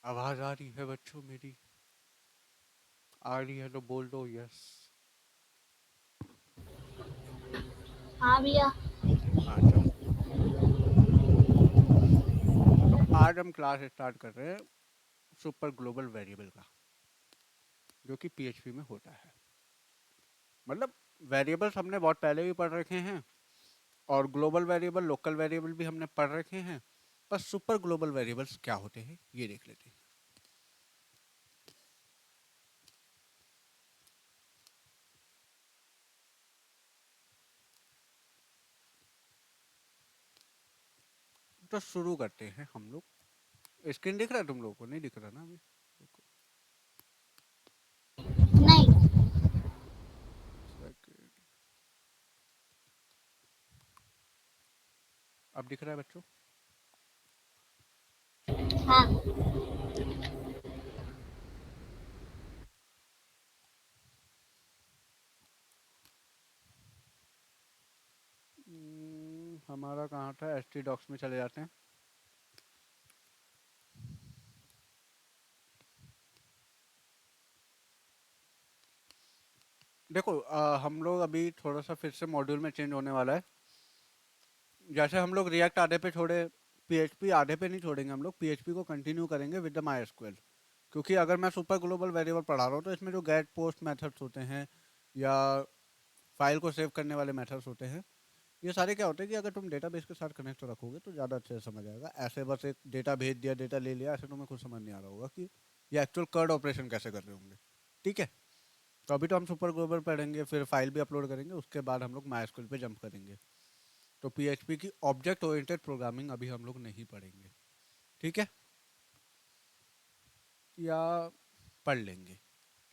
आवाज आ रही है बच्चों मेरी? आ रही है तो बोल दो यस। हाँ भैया। हाँ चलो। आज हम क्लास स्टार्ट कर रहे हैं सुपर ग्लोबल वेरिएबल का, जो कि पीएचपी में होता है। मतलब वेरिएबल्स हमने बहुत पहले भी पढ़ रखे हैं, और ग्लोबल वेरिएबल लोकल वेरिएबल भी हमने पढ़ रखे हैं। बस सुपर ग्लोबल वेरिएबल्स क्या होते हैं ये देख लेते हैं। तो शुरू करते हैं हम लोग। स्क्रीन दिख रहा है? तुम लोगों को नहीं दिख रहा ना अभी? नहीं। सेकंड। अब दिख रहा है बच्चों? हाँ। हमारा कहाँ था? एस टी डॉक्स में चले जाते हैं। देखो हम लोग अभी थोड़ा सा फिर से मॉड्यूल में चेंज होने वाला है। जैसे हम लोग रिएक्ट आधे पे छोड़े, पीएचपी आधे पे नहीं छोड़ेंगे। हम लोग पीएचपी को कंटिन्यू करेंगे विद द माई एसक्यूएल। क्योंकि अगर मैं सुपर ग्लोबल वेरिएबल पढ़ा रहा हूँ तो इसमें जो गेट पोस्ट मेथड्स होते हैं या फाइल को सेव करने वाले मेथड्स होते हैं, ये सारे क्या होते हैं कि अगर तुम डेटाबेस के साथ कनेक्ट रखोगे तो ज़्यादा अच्छे से समझ आएगा। ऐसे बस एक डेटा भेज दिया, डेटा ले लिया, ऐसे तुम्हें कुछ समझ नहीं आ रहा होगा कि ये एक्चुअल कर्ड ऑपरेशन कैसे कर रहे होंगे। ठीक है? तो अभी तो हम सुपर ग्लोबल पढ़ेंगे, फिर फाइल भी अपलोड करेंगे, उसके बाद हम लोग माई पे जंप करेंगे। तो पीएचपी की ऑब्जेक्ट ओरिएंटेड प्रोग्रामिंग अभी हम लोग नहीं पढ़ेंगे। ठीक है? या पढ़ लेंगे,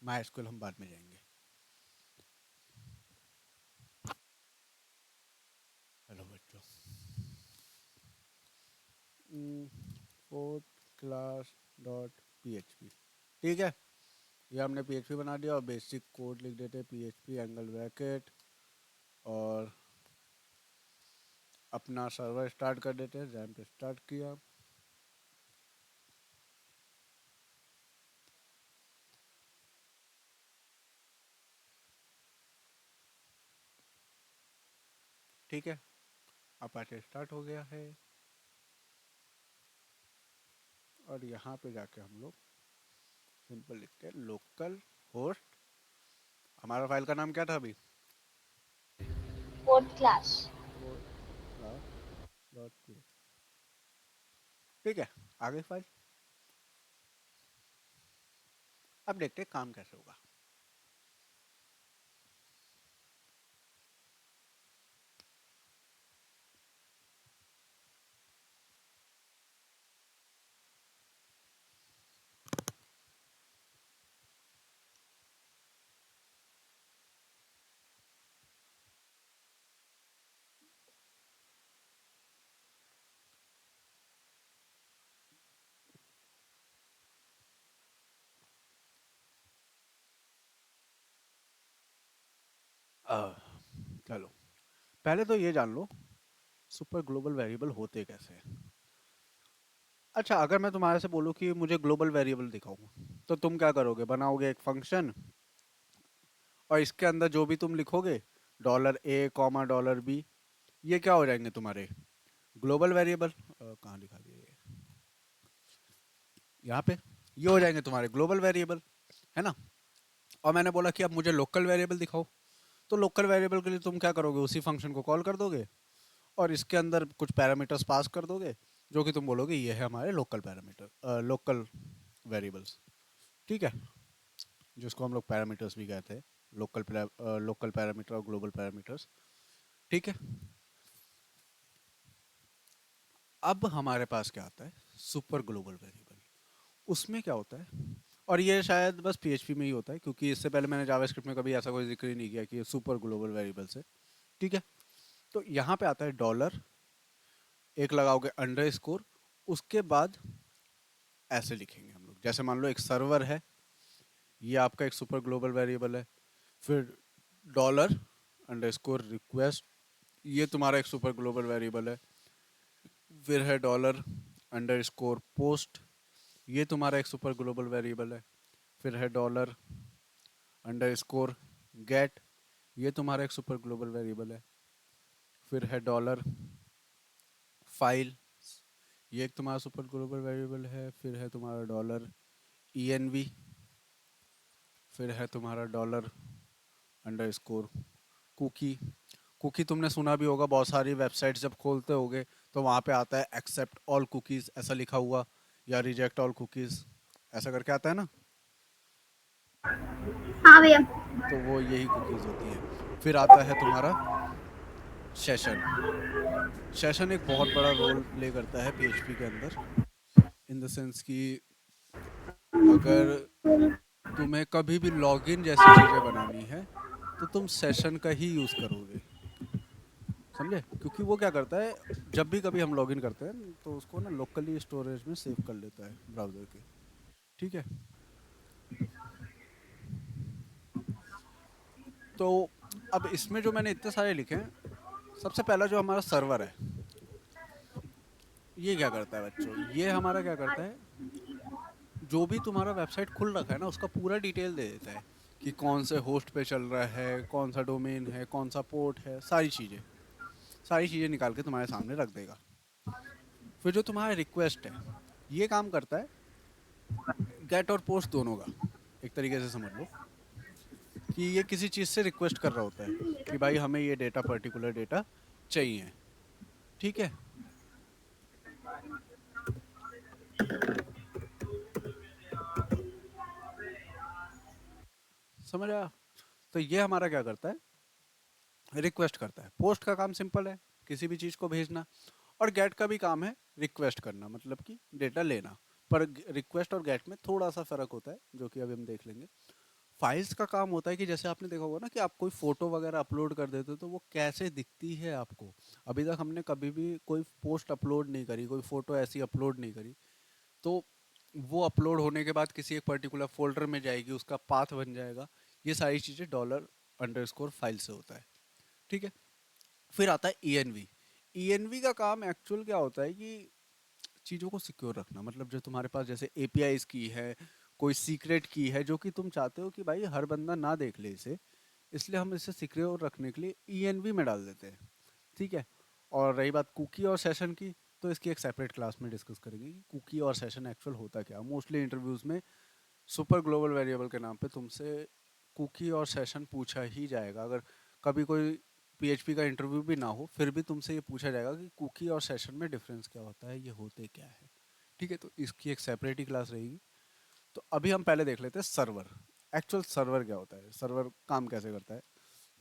माई हम बाद में जाएंगे। हेलो बच्चों। Fourth class dot P. ठीक है, ये हमने पीएचपी बना दिया और बेसिक कोड लिख देते पीएचपी एंगल ब्रैकेट, और अपना सर्वर स्टार्ट कर देते हैं। जैम्प स्टार्ट किया। ठीक है, अपाचे स्टार्ट हो गया है। और यहाँ पे जाके हम लोग सिंपल लिखते हैं लोकल होस्ट। हमारा फाइल का नाम क्या था अभी? Fourth class. Fourth class dot P. ठीक है, आगे फाइल। अब देखते हैं काम कैसे होगा। चलो, पहले तो ये जान लो सुपर ग्लोबल वेरिएबल होते कैसे हैं। अच्छा, अगर मैं तुम्हारे से बोलूँ कि मुझे ग्लोबल वेरिएबल दिखाओ, तो तुम क्या करोगे? बनाओगे एक फंक्शन, और इसके अंदर जो भी तुम लिखोगे, $a, $b, ये क्या हो जाएंगे तुम्हारे ग्लोबल वेरिएबल। कहाँ लिखा दिया ये? यहाँ पे। ये हो जाएंगे तुम्हारे ग्लोबल वेरिएबल, है ना? और मैंने बोला कि अब मुझे लोकल वेरिएबल दिखाओ, तो लोकल वेरिएबल के लिए तुम क्या करोगे? उसी फंक्शन को कॉल कर दोगे और इसके अंदर कुछ पैरामीटर्स पास कर दोगे, जो कि तुम बोलोगे ये है हमारे लोकल पैरामीटर, लोकल वेरिएबल्स। ठीक है, जिसको हम लोग पैरामीटर्स भी कहते हैं, लोकल पैरामीटर और ग्लोबल पैरामीटर्स। ठीक है, अब हमारे पास क्या आता है? Super global variable. उसमें क्या होता है, और ये शायद बस पीएचपी में ही होता है, क्योंकि इससे पहले मैंने जावास्क्रिप्ट में कभी ऐसा कोई जिक्र ही नहीं किया कि ये सुपर ग्लोबल वेरिएबल्स है। ठीक है, तो यहाँ पे आता है डॉलर, एक लगाओगे अंडर स्कोर, उसके बाद ऐसे लिखेंगे हम लोग। जैसे मान लो एक सर्वर है, ये आपका एक सुपर ग्लोबल वेरिएबल है। फिर डॉलर अंडर स्कोर रिक्वेस्ट, ये तुम्हारा एक सुपर ग्लोबल वेरिएबल है। फिर है डॉलर अंडर स्कोर पोस्ट, ये तुम्हारा एक सुपर ग्लोबल वेरिएबल है। फिर है डॉलर अंडरस्कोर गेट, ये तुम्हारा एक सुपर ग्लोबल वेरिएबल है। फिर है डॉलर फाइल, ये एक तुम्हारा सुपर ग्लोबल वेरिएबल है। फिर है तुम्हारा डॉलर ENV, फिर है तुम्हारा डॉलर अंडरस्कोर कुकी। कुकी तुमने सुना भी होगा, बहुत सारी वेबसाइट जब खोलते होगे तो वहाँ पे आता है एक्सेप्ट ऑल कुकीज ऐसा लिखा हुआ, या रिजेक्ट ऑल कुकीज ऐसा करके आता है ना, हाँ भैया। तो वो यही कुकीज होती है। फिर आता है तुम्हारा सेशन। सेशन एक बहुत बड़ा रोल प्ले करता है PHP के अंदर, इन द सेंस कि अगर तुम्हें कभी भी लॉगिन जैसी चीज़ें बनानी है तो तुम सेशन का ही यूज़ करोगे, समझे? क्योंकि वो क्या करता है, जब भी कभी हम लॉगिन करते हैं तो उसको ना लोकली स्टोरेज में सेव कर लेता है ब्राउज़र के, ठीक है? तो अब इसमें जो मैंने इतने सारे लिखे हैं, सबसे पहला जो हमारा सर्वर है, ये क्या करता है बच्चों, ये हमारा क्या करता है, जो भी तुम्हारा वेबसाइट खुल रखा है ना उसका पूरा डिटेल दे देता है कि कौन से होस्ट पे चल रहा है, कौन सा डोमेन है, कौन सा पोर्ट है, सारी चीज़ें निकाल के तुम्हारे सामने रख देगा। फिर जो तुम्हारा रिक्वेस्ट है, ये काम करता है गेट और पोस्ट दोनों का, एक तरीके से समझ लो कि ये किसी चीज़ से रिक्वेस्ट कर रहा होता है कि भाई हमें ये डेटा, पर्टिकुलर डेटा चाहिए, ठीक है? समझ आया? तो ये हमारा क्या करता है, रिक्वेस्ट करता है। पोस्ट का काम सिंपल है, किसी भी चीज़ को भेजना, और गेट का भी काम है रिक्वेस्ट करना, मतलब कि डेटा लेना। पर रिक्वेस्ट और गेट में थोड़ा सा फर्क होता है जो कि अभी हम देख लेंगे। फाइल्स का काम होता है कि जैसे आपने देखा होगा ना कि आप कोई फोटो वगैरह अपलोड कर देते हो तो वो कैसे दिखती है आपको। अभी तक हमने कभी भी कोई पोस्ट अपलोड नहीं करी, कोई फोटो ऐसी अपलोड नहीं करी, तो वो अपलोड होने के बाद किसी एक पर्टिकुलर फोल्डर में जाएगी, उसका पाथ बन जाएगा। ये सारी चीज़ें डॉलर अंडरस्कोर फाइल से होता है, ठीक है? फिर आता है ENV। ENV का काम एक्चुअल क्या होता है कि चीज़ों को सिक्योर रखना, मतलब जो तुम्हारे पास जैसे APIs की है, कोई सीक्रेट की है जो कि तुम चाहते हो कि भाई हर बंदा ना देख ले इसे, इसलिए हम इसे सिक्योर रखने के लिए ENV में डाल देते हैं, ठीक है? और रही बात कुकी और सेशन की, तो इसकी एक सेपरेट क्लास में डिस्कस करेंगे कि कुकी और सेशन एक्चुअल होता क्या। मोस्टली इंटरव्यूज़ में सुपर ग्लोबल वेरिएबल के नाम पे तुमसे कुकी और सेशन पूछा ही जाएगा। अगर कभी कोई PHP का इंटरव्यू भी ना हो फिर भी तुमसे ये पूछा जाएगा कि कुकी और सेशन में डिफरेंस क्या होता है, ये होते क्या है, ठीक है? तो इसकी एक सेपरेट ही क्लास रहेगी। तो अभी हम पहले देख लेते हैं सर्वर। एक्चुअल सर्वर क्या होता है, सर्वर काम कैसे करता है।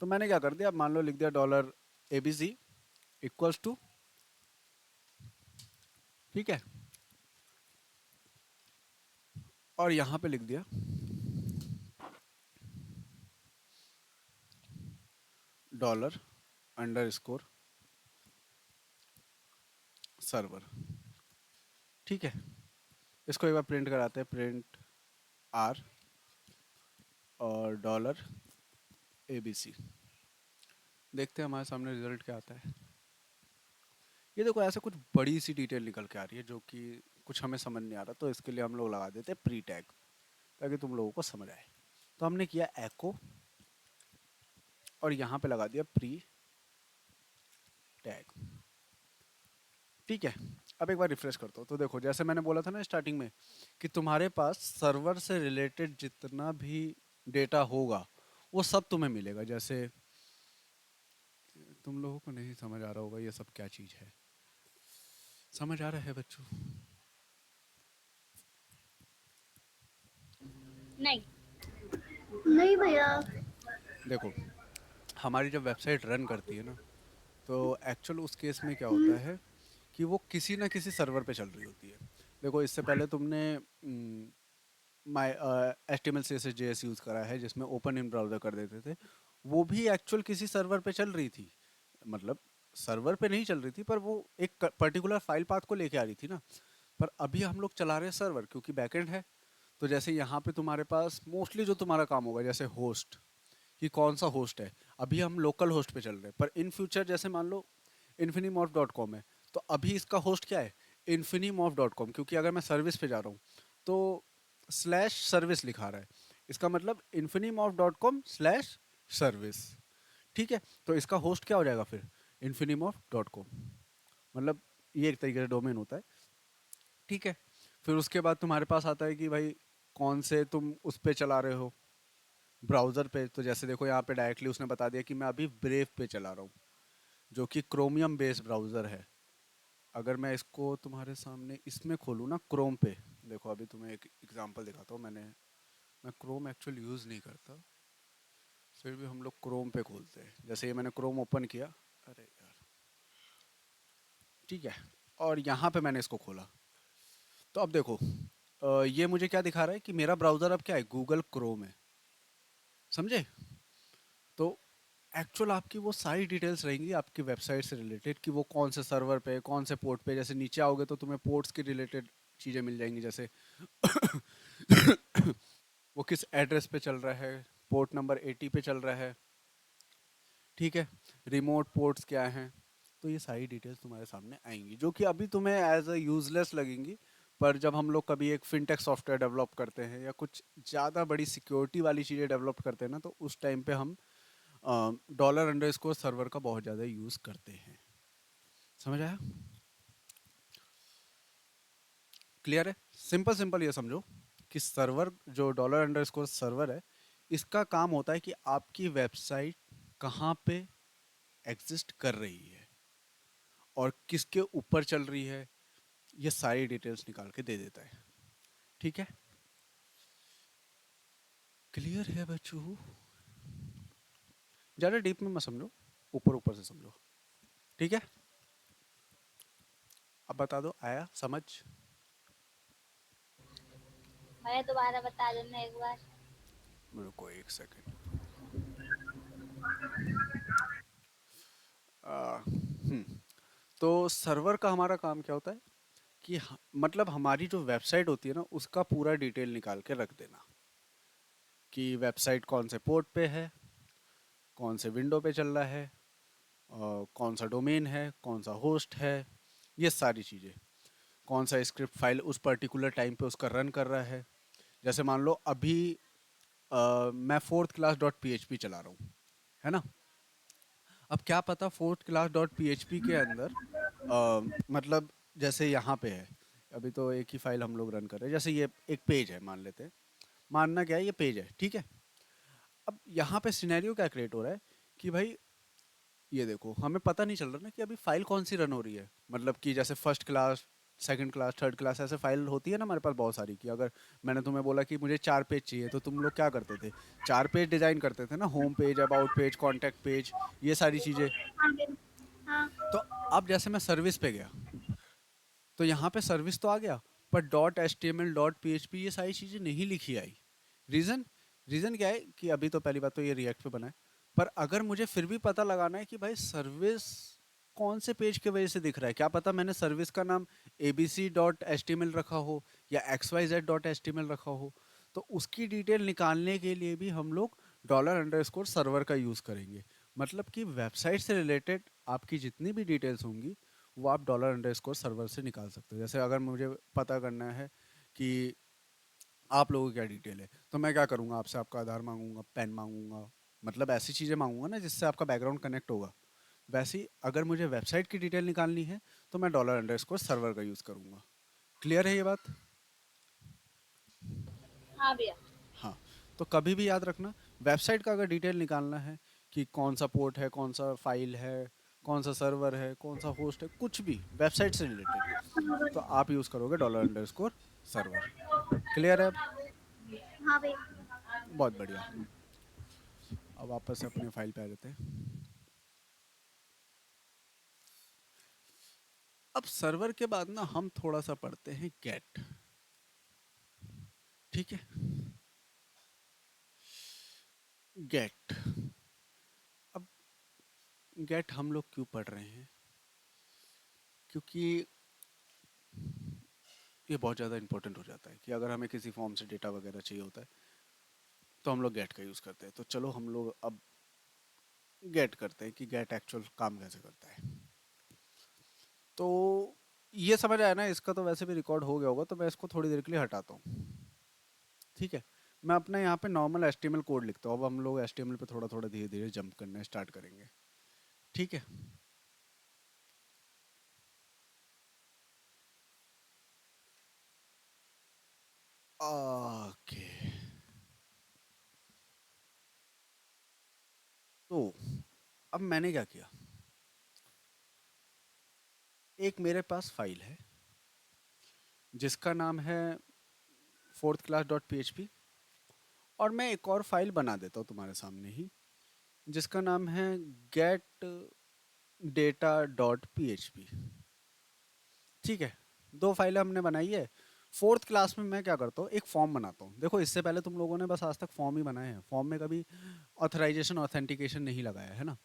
तो मैंने क्या कर दिया, मान लो लिख दिया डॉलर ABC इक्वल्स टू, ठीक है, और यहाँ पे लिख दिया डॉलर अंडरस्कोर सर्वर, ठीक है? इसको एक बार प्रिंट कराते हैं, प्रिंट R और डॉलर ABC। देखते हैं हमारे सामने रिजल्ट क्या आता है। ये देखो ऐसे कुछ बड़ी सी डिटेल निकल के आ रही है जो कि कुछ हमें समझ नहीं आ रहा, तो इसके लिए हम लोग लगा देते हैं प्री टैग ताकि तुम लोगों को समझ आए। तो हमने किया एको और यहाँ पे लगा दिया प्री टैग, ठीक है? अब एक बार रिफ्रेश करता हूँ तो देखो जैसे मैंने बोला था ना स्टार्टिंग में कि तुम्हारे पास सर्वर से रिलेटेड जितना भी डेटा होगा वो सब तुम्हें मिलेगा। जैसे तुम लोगों को नहीं समझ आ रहा होगा ये सब क्या चीज़ है, समझ आ रहा है बच्चों? नहीं। नहीं भैया। देखो हमारी जब वेबसाइट रन करती है ना तो एक्चुअल उस केस में क्या होता है कि वो किसी ना किसी सर्वर पे चल रही होती है। देखो इससे पहले तुमने माई HTML CSS JS यूज़ करा है जिसमें ओपन इन ब्राउज़र कर देते थे, वो भी एक्चुअल किसी सर्वर पे चल रही थी। मतलब सर्वर पे नहीं चल रही थी पर वो एक पर्टिकुलर फाइल पाथ को लेके आ रही थी ना। पर अभी हम लोग चला रहे हैं सर्वर क्योंकि बैकएंड है। तो जैसे यहाँ पे तुम्हारे पास मोस्टली जो तुम्हारा काम होगा जैसे होस्ट, कि कौन सा होस्ट है, अभी हम लोकल होस्ट पे चल रहे हैं, पर इन फ्यूचर जैसे मान लो infinimorph.com है तो अभी इसका होस्ट क्या है, infinimorph.com, क्योंकि अगर मैं सर्विस पे जा रहा हूँ तो स्लैश सर्विस लिखा रहा है, इसका मतलब infinimorph.com/service। ठीक है, तो इसका होस्ट क्या हो जाएगा फिर, infinimorph.com, मतलब ये एक तरीके से डोमेन होता है। ठीक है, फिर उसके बाद तुम्हारे पास आता है कि भाई कौन से तुम उस पे चला रहे हो, ब्राउज़र पे। तो जैसे देखो यहाँ पे डायरेक्टली उसने बता दिया कि मैं अभी ब्रेव पे चला रहा हूँ, जो कि क्रोमियम बेस्ड ब्राउज़र है। अगर मैं इसको तुम्हारे सामने इसमें खोलूँ ना, क्रोम पे, देखो अभी तुम्हें एक एग्जांपल दिखाता हूँ। मैं क्रोम एक्चुअली यूज़ नहीं करता, फिर भी हम लोग क्रोम पे खोलते हैं। जैसे ये मैंने क्रोम ओपन किया, अरे यार, ठीक है, और यहाँ पे मैंने इसको खोला। तो अब देखो ये मुझे क्या दिखा रहा है कि मेरा ब्राउज़र अब क्या है, गूगल क्रोम है। समझे? तो एक्चुअल आपकी वो सारी डिटेल्स रहेंगी आपकी वेबसाइट से रिलेटेड, कि वो कौन से सर्वर पे, कौन से पोर्ट पे। जैसे नीचे आओगे तो तुम्हें पोर्ट्स की रिलेटेड चीज़ें मिल जाएंगी, जैसे वो किस एड्रेस पे चल रहा है, पोर्ट नंबर 80 पे चल रहा है। ठीक है, रिमोट पोर्ट्स क्या हैं, तो ये सारी डिटेल्स तुम्हारे सामने आएंगी, जो कि अभी तुम्हें एज अ यूजलेस लगेंगी। पर जब हम लोग कभी एक फिनटेक सॉफ्टवेयर डेवलप करते हैं या कुछ ज़्यादा बड़ी सिक्योरिटी वाली चीज़ें डेवलप करते हैं ना, तो उस टाइम पे हम $_ सर्वर का बहुत ज़्यादा यूज़ करते हैं। समझ आया? क्लियर है? सिंपल सिंपल ये समझो कि सर्वर, जो $_ सर्वर है, इसका काम होता है कि आपकी वेबसाइट कहाँ पे एग्जिस्ट कर रही है और किसके ऊपर चल रही है, ये सारी डिटेल्स निकाल के दे देता है। ठीक है, क्लियर है बच्चों? ज़्यादा डीप में मत समझो, ऊपर ऊपर से समझो। ठीक है, अब बता दो, आया समझ? भैया दोबारा बता देना एक बार। मेरे को एक सेकेंड। तो सर्वर का हमारा काम क्या होता है कि मतलब हमारी जो वेबसाइट होती है ना, उसका पूरा डिटेल निकाल के रख देना, कि वेबसाइट कौन से पोर्ट पे है, कौन से विंडो पे चल रहा है, कौन सा डोमेन है, कौन सा होस्ट है, ये सारी चीज़ें। कौन सा स्क्रिप्ट फाइल उस पर्टिकुलर टाइम पे उसका रन कर रहा है। जैसे मान लो अभी मैं fourth class dot P H P चला रहा हूँ, है ना। अब क्या पता fourth class dot P H P के अंदर मतलब जैसे यहाँ पे है, अभी तो एक ही फाइल हम लोग रन कर रहे हैं, जैसे ये एक पेज है मान लेते हैं, मानना क्या है, ये पेज है, ठीक है। अब यहाँ पे सिनेरियो क्या क्रिएट हो रहा है कि भाई ये देखो, हमें पता नहीं चल रहा ना कि अभी फाइल कौन सी रन हो रही है। मतलब कि जैसे first class, second class, third class, ऐसे फाइल होती है ना हमारे पास बहुत सारी, की अगर मैंने तुम्हें बोला कि मुझे 4 पेज चाहिए, तो तुम लोग क्या करते थे, 4 पेज डिजाइन करते थे ना, home page, about page, contact page, ये सारी चीजें। हाँ बिल हाँ। तो अब जैसे मैं सर्विस पे गया, तो यहाँ पे सर्विस तो आ गया, पर .html .php ये सारी चीज़ें नहीं लिखी आई। रीज़न, रीज़न क्या है कि अभी तो पहली बात तो ये रिएक्ट पे बना है, पर अगर मुझे फिर भी पता लगाना है कि भाई सर्विस कौन से पेज की वजह से दिख रहा है, क्या पता मैंने सर्विस का नाम abc.html रखा हो या xyz.html रखा हो, तो उसकी डिटेल निकालने के लिए भी हम लोग $_ सर्वर का यूज़ करेंगे। मतलब कि वेबसाइट से रिलेटेड आपकी जितनी भी डिटेल्स होंगी, वो आप $_ सर्वर से निकाल सकते हो। जैसे अगर मुझे पता करना है कि आप लोगों की क्या डिटेल है, तो मैं क्या करूँगा, आपसे आपका आधार मांगूंगा, पैन मांगूंगा, मतलब ऐसी चीज़ें मांगूंगा ना जिससे आपका बैकग्राउंड कनेक्ट होगा। वैसे ही अगर मुझे वेबसाइट की डिटेल निकालनी है, तो मैं $_ सर्वर का यूज़ करूँगा। क्लियर है ये बात? हाँ भैया। हाँ, तो कभी भी याद रखना, वेबसाइट का अगर डिटेल निकालना है कि कौन सा पोर्ट है, कौन सा फाइल है, कौन सा सर्वर है, कौन सा होस्ट है, कुछ भी वेबसाइट से रिलेटेड, तो आप यूज़ करोगे $_ सर्वर। क्लियर है अब? हाँ भैया। बहुत बढ़िया। अब वापस से अपने फाइल पे आ जाते हैं। अब सर्वर के बाद ना हम थोड़ा सा पढ़ते हैं गेट। ठीक है, गेट। अब गेट हम लोग क्यों पढ़ रहे हैं, क्योंकि ये बहुत ज़्यादा इंपॉर्टेंट हो जाता है कि अगर हमें किसी फॉर्म से डेटा वगैरह चाहिए होता है, तो हम लोग गेट का यूज़ करते हैं। तो चलो हम लोग अब गेट करते हैं कि गेट एक्चुअल काम कैसे करता है। तो ये समझ आया ना, इसका तो वैसे भी रिकॉर्ड हो गया होगा, तो मैं इसको थोड़ी देर के लिए हटाता हूँ। ठीक है, मैं अपना यहाँ पे नॉर्मल HTML कोड लिखता हूँ। अब हम लोग HTML पे थोड़ा थोड़ा धीरे धीरे जंप करना स्टार्ट करेंगे। ठीक है, ओके। तो अब मैंने क्या किया, एक मेरे पास फाइल है जिसका नाम है फोर्थ क्लास डॉट पी, और मैं एक और फाइल बना देता हूँ तुम्हारे सामने ही, जिसका नाम है गेट डेटा डॉट पी। ठीक है, दो फाइलें हमने बनाई है। फोर्थ क्लास में मैं क्या करता हूँ, एक फॉर्म बनाता हूँ। देखो, इससे पहले तुम लोगों ने बस आज तक फॉर्म ही बनाए हैं, फॉर्म में कभी ऑथराइजेशन ऑथेंटिकेशन नहीं लगाया है ना,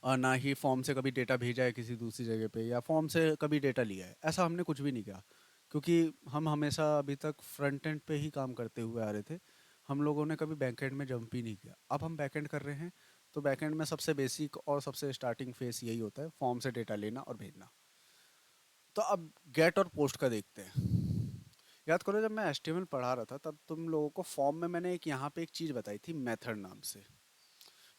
और ना ही फॉर्म से कभी डेटा भेजा है किसी दूसरी जगह पे, या फॉर्म से कभी डेटा लिया है, ऐसा हमने कुछ भी नहीं किया। क्योंकि हम हमेशा अभी तक फ्रंट एंड पे ही काम करते हुए आ रहे थे, हम लोगों ने कभी बैक एंड में जंप ही नहीं किया। अब हम बैक एंड कर रहे हैं, तो बैक एंड में सबसे बेसिक और सबसे स्टार्टिंग फेस यही होता है, फॉर्म से डेटा लेना और भेजना। तो अब गेट और पोस्ट का देखते हैं। याद करो, जब मैं HTML पढ़ा रहा था तब तुम लोगों को फॉर्म में मैंने एक यहाँ पे एक चीज़ बताई थी, मेथड नाम से,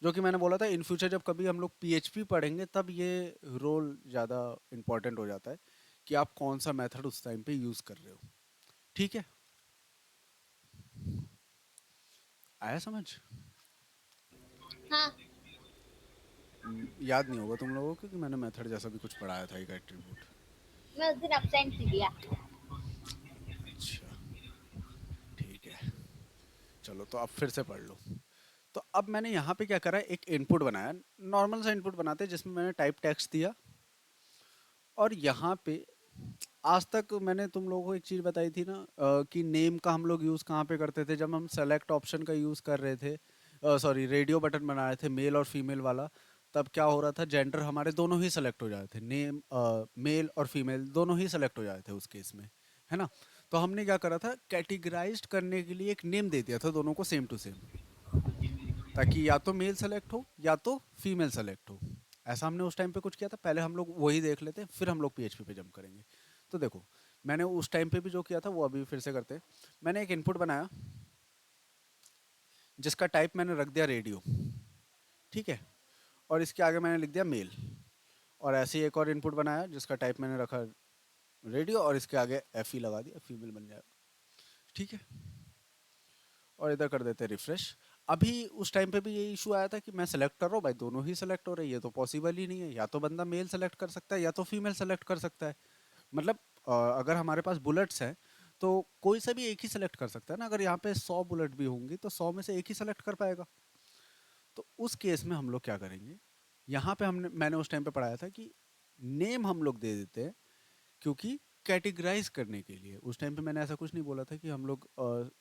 जो कि मैंने बोला था इन फ्यूचर जब कभी हम लोग PHP पढ़ेंगे तब ये रोल ज़्यादा इंपॉर्टेंट हो जाता है, कि आप कौन सा मेथड उस टाइम पे यूज़ कर रहे हो। ठीक है, आया समझ? हाँ, याद नहीं होगा तुम लोगों को कि मैंने मेथड जैसा भी कुछ पढ़ाया था, एक एट्रीब्यूट। मैं उस दिन absent थी दिया। अच्छा, ठीक है, चलो तो अब फिर से पढ़ लो। तो अब मैंने यहाँ पे क्या करा, एक इनपुट बनाया, नॉर्मल सा इनपुट बनाते हैं जिसमें मैंने टाइप टेक्स्ट दिया, और यहाँ पे आज तक मैंने तुम लोगों को एक चीज़ बताई थी ना, कि नेम का हम लोग यूज़ कहाँ पे करते थे, जब हम सेलेक्ट ऑप्शन का यूज़ कर रहे थे, सॉरी रेडियो बटन बना रहे थे मेल और फीमेल वाला, तब क्या हो रहा था, जेंडर हमारे दोनों ही सेलेक्ट हो जाते थे, नेम मेल और फीमेल दोनों ही सेलेक्ट हो जाते थे उस केस में, है ना। तो हमने क्या करा था, कैटेगराइज्ड करने के लिए एक नेम दे दिया था दोनों को सेम टू सेम, ताकि या तो मेल सेलेक्ट हो या तो फीमेल सेलेक्ट हो। ऐसा हमने उस टाइम पे कुछ किया था। पहले हम लोग वही देख लेते हैं, फिर हम लोग PHP पे जंप करेंगे। तो देखो, मैंने उस टाइम पे भी जो किया था वो अभी फिर से करते हैं। मैंने एक इनपुट बनाया जिसका टाइप मैंने रख दिया रेडियो। ठीक है, और इसके आगे मैंने लिख दिया मेल, और ऐसे ही एक और इनपुट बनाया जिसका टाइप मैंने रखा रेडियो, और इसके आगे FE लगा दिया, फीमेल बन जाएगा। ठीक है, और इधर कर देते हैं रिफ्रेश। अभी उस टाइम पे भी ये इशू आया था कि मैं सेलेक्ट कर रहा हूँ भाई, दोनों ही सेलेक्ट हो रही है, तो पॉसिबल ही नहीं है, या तो बंदा मेल सेलेक्ट कर सकता है या तो फीमेल सेलेक्ट कर सकता है। मतलब अगर हमारे पास बुलेट्स हैं तो कोई सा भी एक ही सेलेक्ट कर सकता है ना। अगर यहाँ पे 100 बुलेट भी होंगी तो 100 में से एक ही सेलेक्ट कर पाएगा। तो उस केस में हम लोग क्या करेंगे, यहाँ पे मैंने उस टाइम पे पढ़ाया था कि नेम हम लोग दे देते हैं, क्योंकि कैटेगराइज करने के लिए। उस टाइम पे मैंने ऐसा कुछ नहीं बोला था कि हम लोग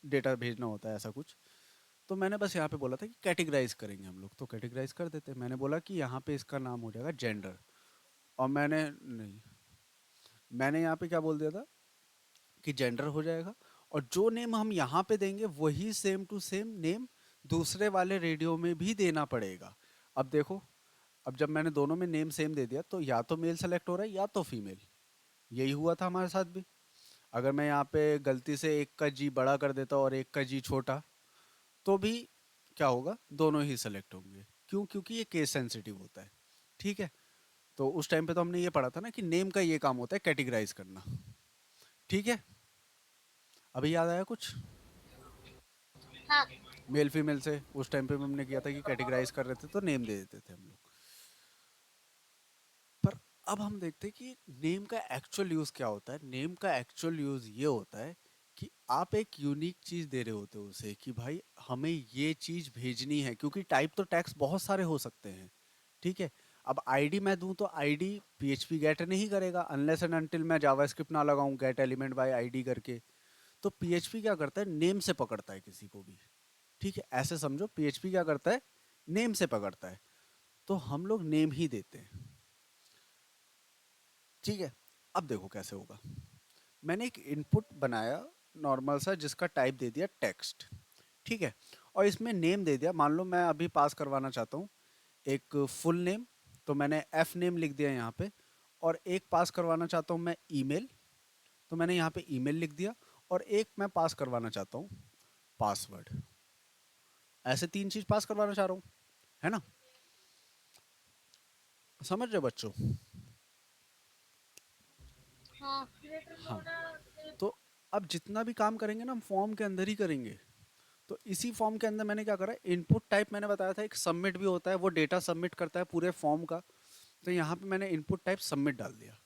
डेटा भेजना होता है, ऐसा कुछ। तो मैंने बस यहाँ पे बोला था कि कैटेगराइज करेंगे हम लोग, तो कैटेगराइज कर देते हैं। मैंने बोला कि यहाँ पे इसका नाम हो जाएगा जेंडर, और मैंने नहीं, मैंने यहाँ पे क्या बोल दिया था कि जेंडर हो जाएगा, और जो नेम हम यहाँ पे देंगे वही सेम टू सेम नेम दूसरे वाले रेडियो में भी देना पड़ेगा। अब देखो, अब जब मैंने दोनों में नेम सेम दे दिया तो या तो मेल सेलेक्ट हो रहा है या तो फीमेल। यही हुआ था हमारे साथ भी। अगर मैं यहाँ पे गलती से एक का जी बड़ा कर देता और एक का जी छोटा, तो भी क्या होगा, दोनों ही सेलेक्ट होंगे। क्यों? क्योंकि ये केस सेंसिटिव होता है। ठीक है, तो उस टाइम पे तो हमने ये पढ़ा था ना कि नेम का ये काम होता है कैटेगराइज करना। ठीक है, अभी याद आया कुछ? हाँ, मेल फीमेल से उस टाइम पे हमने किया था कि कैटेगराइज कर रहे थे तो नेम दे देते थे हम लोग। पर अब हम देखते हैं कि नेम का एक्चुअल यूज क्या होता है। नेम का एक्चुअल यूज ये होता है कि आप एक यूनिक चीज दे रहे होते हो उसे, कि भाई हमें ये चीज भेजनी है, क्योंकि टाइप तो टैग्स बहुत सारे हो सकते हैं। ठीक है, अब आईडी मैं दूं तो आईडी PHP गेट नहीं करेगा अनलेस एंड अनटिल मैं जावास्क्रिप्ट ना लगाऊं गेट एलिमेंट बाय आईडी करके। तो PHP क्या करता है, नेम से पकड़ता है किसी को भी। ठीक है, ऐसे समझो, PHP क्या करता है, नेम से पकड़ता है। तो हम लोग नेम ही देते हैं। ठीक है, अब देखो कैसे होगा। मैंने एक इनपुट बनाया नॉर्मल सा जिसका टाइप दे दिया टेक्स्ट। ठीक है, और इसमें नेम दे दिया, मान लो मैं अभी पास करवाना चाहता हूँ एक फुल नेम, तो मैंने F नेम लिख दिया यहाँ पे, और एक पास करवाना चाहता हूँ मैं ईमेल, तो मैंने यहाँ पे ईमेल लिख दिया, और एक मैं पास करवाना चाहता हूँ पासवर्ड। ऐसे 3 चीज पास करवाना चाह रहा हूँ, है ना? समझ रहे हो बच्चों? हाँ। हाँ। तो अब जितना भी काम करेंगे ना हम फॉर्म के अंदर ही करेंगे। तो इसी फॉर्म के अंदर मैंने क्या करा, इनपुट टाइप मैंने बताया था, एक सबमिट भी होता है, वो डेटा सबमिट करता है पूरे फॉर्म का। तो यहाँ पे मैंने इनपुट टाइप सबमिट डाल दिया।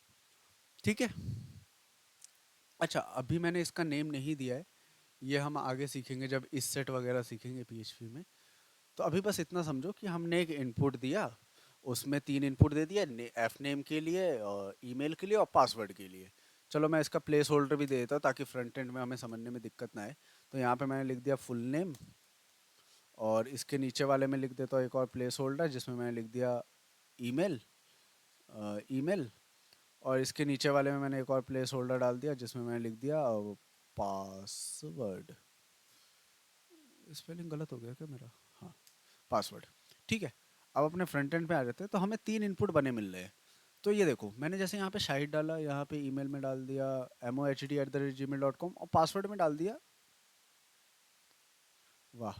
ठीक है। अच्छा, अभी मैंने इसका नेम नहीं दिया है, ये हम आगे सीखेंगे जब इस सेट वगैरह सीखेंगे पीएचपी में। तो अभी बस इतना समझो कि हमने एक इनपुट दिया, उसमें 3 इनपुट दे दिया, एफ नेम के लिए, ईमेल के लिए और पासवर्ड के लिए। चलो मैं इसका प्लेस होल्डर भी दे देता हूँ ताकि फ्रंट एंड में हमें समझने में दिक्कत ना आए। तो यहाँ पे मैंने लिख दिया फुल नेम, और इसके नीचे वाले में लिख देता हूँ एक और प्लेस होल्डर जिसमें मैंने लिख दिया ईमेल, ईमेल। और इसके नीचे वाले में मैंने एक और प्लेस होल्डर डाल दिया जिसमें मैंने लिख दिया पासवर्ड। स्पेलिंग गलत हो गया क्या मेरा? हाँ, पासवर्ड। ठीक है। अब अपने फ्रंट एंड पे आ जाते हैं, तो हमें 3 इनपुट बने मिल रहे हैं। तो ये देखो, मैंने जैसे यहाँ पे शाहिद डाला, यहाँ पे ईमेल में डाल दिया mohd@gmail.com, और पासवर्ड में डाल दिया, वाह,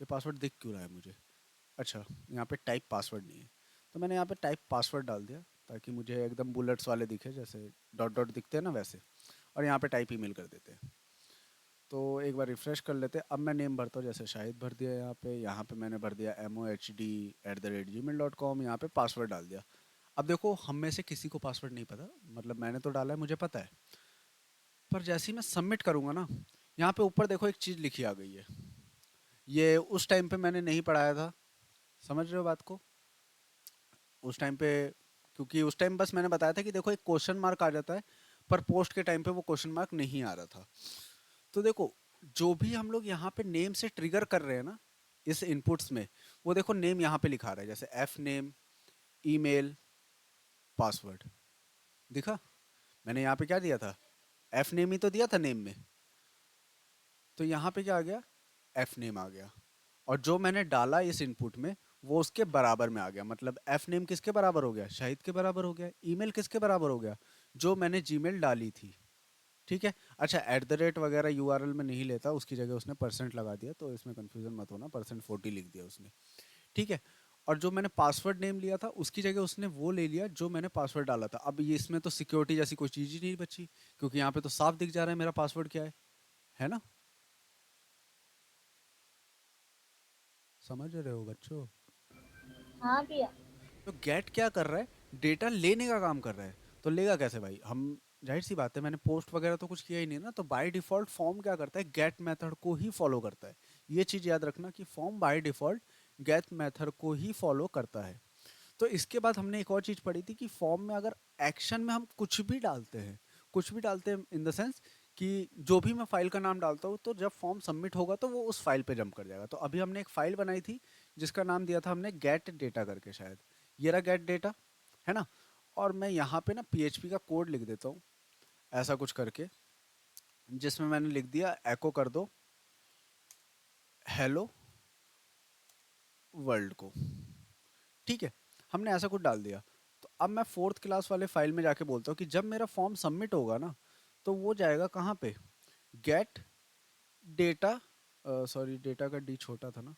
ये पासवर्ड दिख क्यों रहा है मुझे? अच्छा, यहाँ पे टाइप पासवर्ड नहीं है, तो मैंने यहाँ पे टाइप पासवर्ड डाल दिया ताकि मुझे एकदम बुलेट्स वाले दिखे, जैसे डॉट डॉट दिखते हैं ना वैसे। और यहाँ पे टाइप ईमेल कर देते हैं। तो एक बार रिफ्रेश कर लेते हैं। अब मैं नेम भरता हूँ, जैसे शाहिद भर दिया यहाँ पे मैंने भर दिया mohd@gmail.com, यहाँ पे पासवर्ड डाल दिया। अब देखो, हम में से किसी को पासवर्ड नहीं पता, मतलब मैंने तो डाला है, मुझे पता है। पर जैसे ही मैं सबमिट करूँगा ना, यहाँ पे ऊपर देखो एक चीज़ लिखी आ गई है। ये उस टाइम पे मैंने नहीं पढ़ाया था, समझ रहे हो बात को? उस टाइम पे, क्योंकि उस टाइम बस मैंने बताया था कि देखो एक क्वेश्चन मार्क आ जाता है, पर पोस्ट के टाइम पे वो क्वेश्चन मार्क नहीं आ रहा था। तो देखो, जो भी हम लोग यहाँ पे नेम से ट्रिगर कर रहे हैं ना इस इनपुट्स में, वो देखो नेम यहाँ पे लिखा रहा है, जैसे एफ नेम, ईमेल, पासवर्ड। दिखा? मैंने यहाँ पे क्या दिया था? एफ नेम ही तो दिया था नेम में। तो यहाँ पे क्या आ गया? एफ नेम आ गया। और जो मैंने डाला इस इनपुट में, वो उसके बराबर में आ गया। मतलब एफ नेम किसके बराबर हो गया? शाहिद के बराबर हो गया। ईमेल किसके बराबर हो गया? जो मैंने जीमेल डाली थी। ठीक है। अच्छा, एट द रेट वगैरह यूआरएल में नहीं लेता, उसकी जगह उसने परसेंट लगा दिया, तो इसमें कंफ्यूजन मत होना, %40 लिख दिया उसने। ठीक है। और जो मैंने पासवर्ड नेम लिया था उसकी जगह उसने वो ले लिया जो मैंने पासवर्ड डाला था। अब ये इसमें तो सिक्योरिटी जैसी कोई चीज़ ही नहीं बची, क्योंकि यहाँ पे तो साफ दिख जा रहा है मेरा पासवर्ड क्या है ना? समझ रहे हो बच्चों? हाँ भैया। तो गेट क्या कर रहा है? डेटा लेने का काम कर रहा है। तो लेगा कैसे भाई? हम, जाहिर सी बात है, मैंने पोस्ट वगैरह तो कुछ किया ही नहीं ना, तो बाय डिफॉल्ट फॉर्म क्या करता है? गेट मेथड को ही फॉलो करता है। ये चीज़ याद रखना कि form by default get method को ही फॉलो करता है। तो इसके बाद हमने एक और चीज़ पढ़ी थी कि फॉर्म में अगर एक्शन में हम कुछ भी डालते हैं, कुछ भी डालते हैं इन द सेंस कि जो भी मैं फाइल का नाम डालता हूँ, तो जब फॉर्म सबमिट होगा तो वो उस फाइल पे जंप कर जाएगा। तो अभी हमने एक फाइल बनाई थी जिसका नाम दिया था हमने गेट डेटा करके, शायद ये रहा गेट डेटा, है ना? और मैं यहाँ पे ना पीएचपी का कोड लिख देता हूँ, ऐसा कुछ करके, जिसमें मैंने लिख दिया एको कर दो हेलो वर्ल्ड को। ठीक है। हमने ऐसा कुछ डाल दिया। तो अब मैं 4th क्लास वाले फाइल में जाके बोलता हूँ कि जब मेरा फॉर्म सबमिट होगा ना, तो वो जाएगा कहाँ पे? गेट डेटा, सॉरी डेटा का डी छोटा था ना,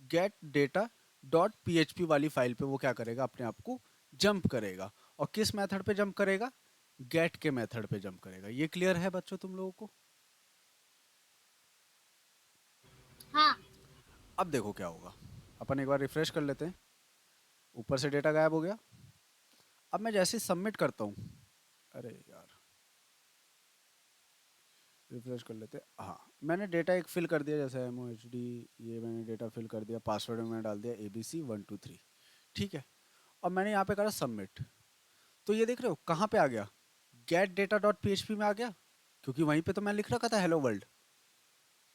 गेट डेटा डॉट पीएचपी वाली फाइल पे वो क्या करेगा? अपने आप को जंप करेगा। और किस मेथड पे जंप करेगा? गेट के मेथड पे जंप करेगा। ये क्लियर है बच्चों तुम लोगों को? हाँ। अब देखो क्या होगा, अपन एक बार रिफ्रेश कर लेते हैं। ऊपर से डेटा गायब हो गया। अब मैं जैसे सबमिट करता हूँ, अरे यार, रिफ्रेश कर लेते हैं। हाँ, मैंने डेटा एक फिल कर दिया, जैसे एम ओ एच डी, ये मैंने डेटा फिल कर दिया, पासवर्ड में मैंने डाल दिया ABC123। ठीक है। और मैंने यहाँ पे करा सबमिट। तो ये देख रहे हो कहाँ पे आ गया? गेट डेटा डॉट पी में आ गया, क्योंकि वहीं पे तो मैं लिख रखा था हेलो वर्ल्ड।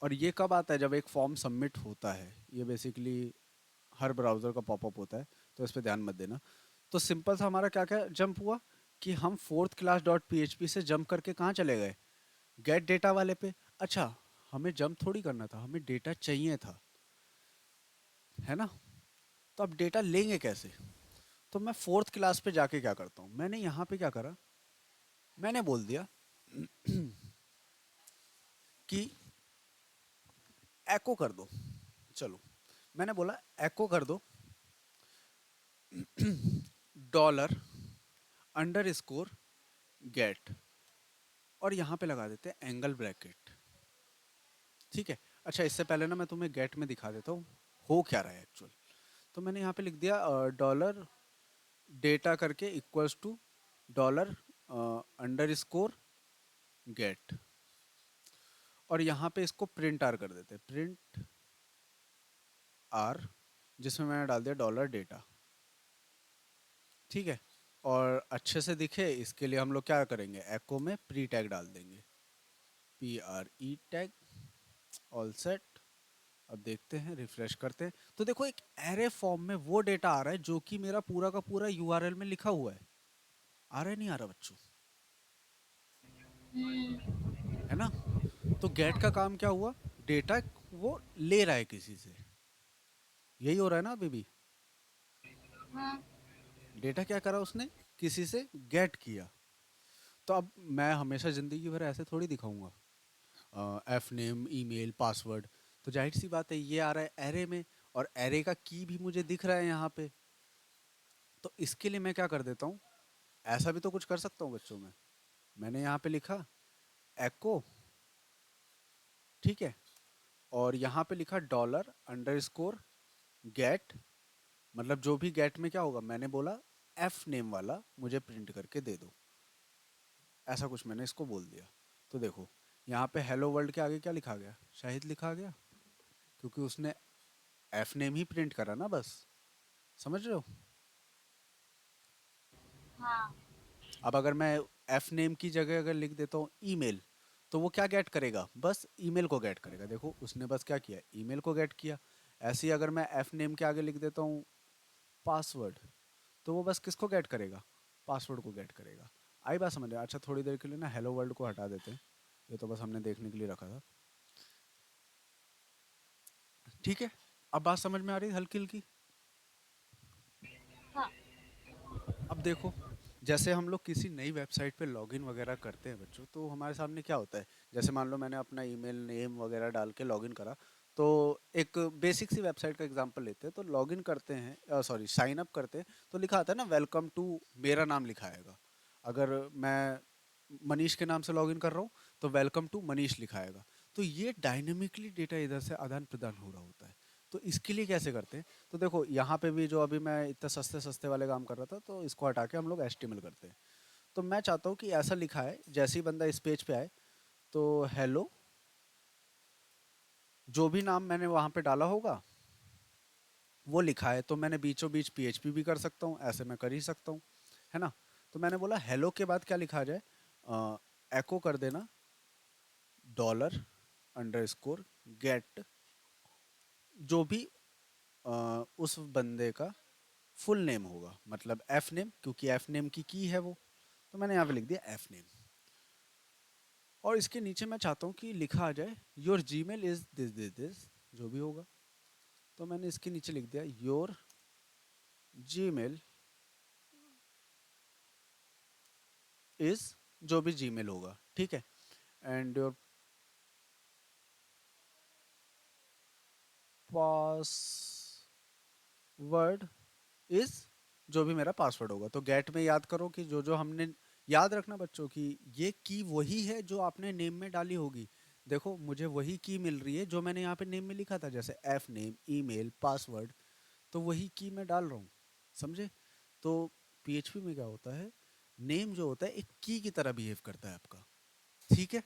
और ये कब आता है? जब एक फॉर्म सबमिट होता है। ये बेसिकली हर ब्राउज़र का पॉपअप होता है, तो इस पर ध्यान मत देना। तो सिंपल सा हमारा क्या क्या जंप हुआ कि हम 4th क्लास डॉट पी से जंप करके कहाँ चले गए? गेट डेटा वाले पे। अच्छा, हमें जंप थोड़ी करना था, हमें डेटा चाहिए था, है ना? तो अब डेटा लेंगे कैसे? तो मैं फोर्थ क्लास पे जाके क्या करता हूँ, मैंने यहाँ पे क्या करा, मैंने बोल दिया कि एको कर दो। चलो, मैंने बोला एको कर दो डॉलर अंडर स्कोर गेट, और यहाँ पे लगा देते हैं एंगल ब्रैकेट। ठीक है। अच्छा, इससे पहले ना मैं तुम्हें गेट में दिखा देता हूँ हो क्या रहा है एक्चुअल। तो मैंने यहाँ पे लिख दिया डॉलर डेटा करके equals to dollar underscore get, और यहाँ पे इसको प्रिंट आर कर देते हैं, प्रिंट आर, जिसमें मैंने डाल दिया डॉलर डेटा। ठीक है। और अच्छे से दिखे इसके लिए हम लोग क्या करेंगे, एको में प्री टैग डाल देंगे, PRE टैग, ऑल सेट। अब देखते हैं, रिफ्रेश करते हैं, तो देखो एक एरे फॉर्म में वो डेटा आ रहा है जो कि मेरा पूरा का पूरा यूआरएल में लिखा हुआ है। आ रहा है नहीं आ रहा बच्चों, हम्म। है ना। तो गेट का काम क्या हुआ, डेटा वो ले रहा है किसी से, यही हो रहा है ना अभी भी। हाँ। डेटा क्या करा उसने, किसी से गेट किया। तो अब मैं हमेशा जिंदगी भर ऐसे थोड़ी दिखाऊंगा एफ नेम ईमेल पासवर्ड। तो जाहिर सी बात है ये आ रहा है एरे में, और एरे का की भी मुझे दिख रहा है यहाँ पे। तो इसके लिए मैं क्या कर देता हूँ, ऐसा भी तो कुछ कर सकता हूँ बच्चों में। मैंने यहाँ पे लिखा एको, ठीक है, और यहाँ पे लिखा डॉलर अंडर स्कोर गेट, मतलब जो भी गेट में क्या होगा, मैंने बोला एफ नेम वाला मुझे प्रिंट करके दे दो, ऐसा कुछ मैंने इसको बोल दिया। तो देखो यहाँ पे हेलो वर्ल्ड के आगे क्या लिखा गया, शाहिद लिखा गया, क्योंकि उसने एफ नेम ही प्रिंट करा ना बस। समझ रहे हो। हाँ। अब अगर मैं एफ नेम की जगह अगर लिख देता हूँ ईमेल, तो वो क्या गेट करेगा, बस ईमेल को गेट करेगा। देखो उसने बस क्या किया, ईमेल को गेट किया। ऐसे ही अगर मैं एफ नेम के आगे लिख देता हूँ पासवर्ड, तो वो बस किसको गेट करेगा, पासवर्ड को गेट करेगा। आई बात समझ में। अच्छा, थोड़ी देर के लिए ना हेलो वर्ल्ड को हटा देते हैं, ये तो बस हमने देखने के लिए रखा था। ठीक है। अब बात समझ में आ रही है हल्की हल्की। हाँ। अब देखो, जैसे हम लोग किसी नई वेबसाइट पे लॉगिन वगैरह करते हैं बच्चों, तो हमारे सामने क्या होता है, जैसे मान लो मैंने अपना ईमेल नेम वगैरह डाल के लॉगिन करा। तो एक बेसिक सी वेबसाइट का एग्जांपल लेते हैं, तो लॉगिन करते हैं, सॉरी साइन अप करते हैं, तो लिखा आता है ना वेलकम टू, मेरा नाम लिखा आएगा। अगर मैं मनीष के नाम से लॉगिन कर रहा हूँ, तो वेलकम टू मनीष लिखा आएगा। तो ये डायनेमिकली डेटा इधर से आदान प्रदान हो रहा होता है। तो इसके लिए कैसे करते हैं, तो देखो यहाँ पे भी जो अभी मैं इतने सस्ते सस्ते वाले काम कर रहा था, तो इसको हटा के हम लोग HTML करते हैं। तो मैं चाहता हूँ कि ऐसा लिखा है, जैसे ही बंदा इस पेज पे आए, तो हेलो, जो भी नाम मैंने वहाँ पे डाला होगा वो लिखा है। तो मैंने बीचों बीच PHP भी कर सकता हूँ, ऐसे मैं कर ही सकता हूँ, है ना। तो मैंने बोला हेलो के बाद क्या लिखा जाए, एको कर देना डॉलर अंडर स्कोर गेट, जो भी उस बंदे का फुल नेम होगा, मतलब एफ नेम, क्योंकि एफ नेम की है वो। तो मैंने यहाँ पे लिख दिया एफ नेम, और इसके नीचे मैं चाहता हूँ कि लिखा आ जाए your Gmail is this this this, जो भी होगा। तो मैंने इसके नीचे लिख दिया योर जीमेल इज, जो भी जीमेल होगा, ठीक है, एंड योर पासवर्ड इज, जो भी मेरा पासवर्ड होगा। तो गेट में याद करो कि जो जो हमने, याद रखना बच्चों कि ये की वही है जो आपने नेम में डाली होगी। देखो मुझे वही की मिल रही है जो मैंने यहाँ पे नेम में लिखा था, जैसे एफ नेम ईमेल पासवर्ड, तो वही की मैं डाल रहा हूँ। समझे। तो PHP में क्या होता है, नेम जो होता है एक की की तरह बिहेव करता है आपका। ठीक है।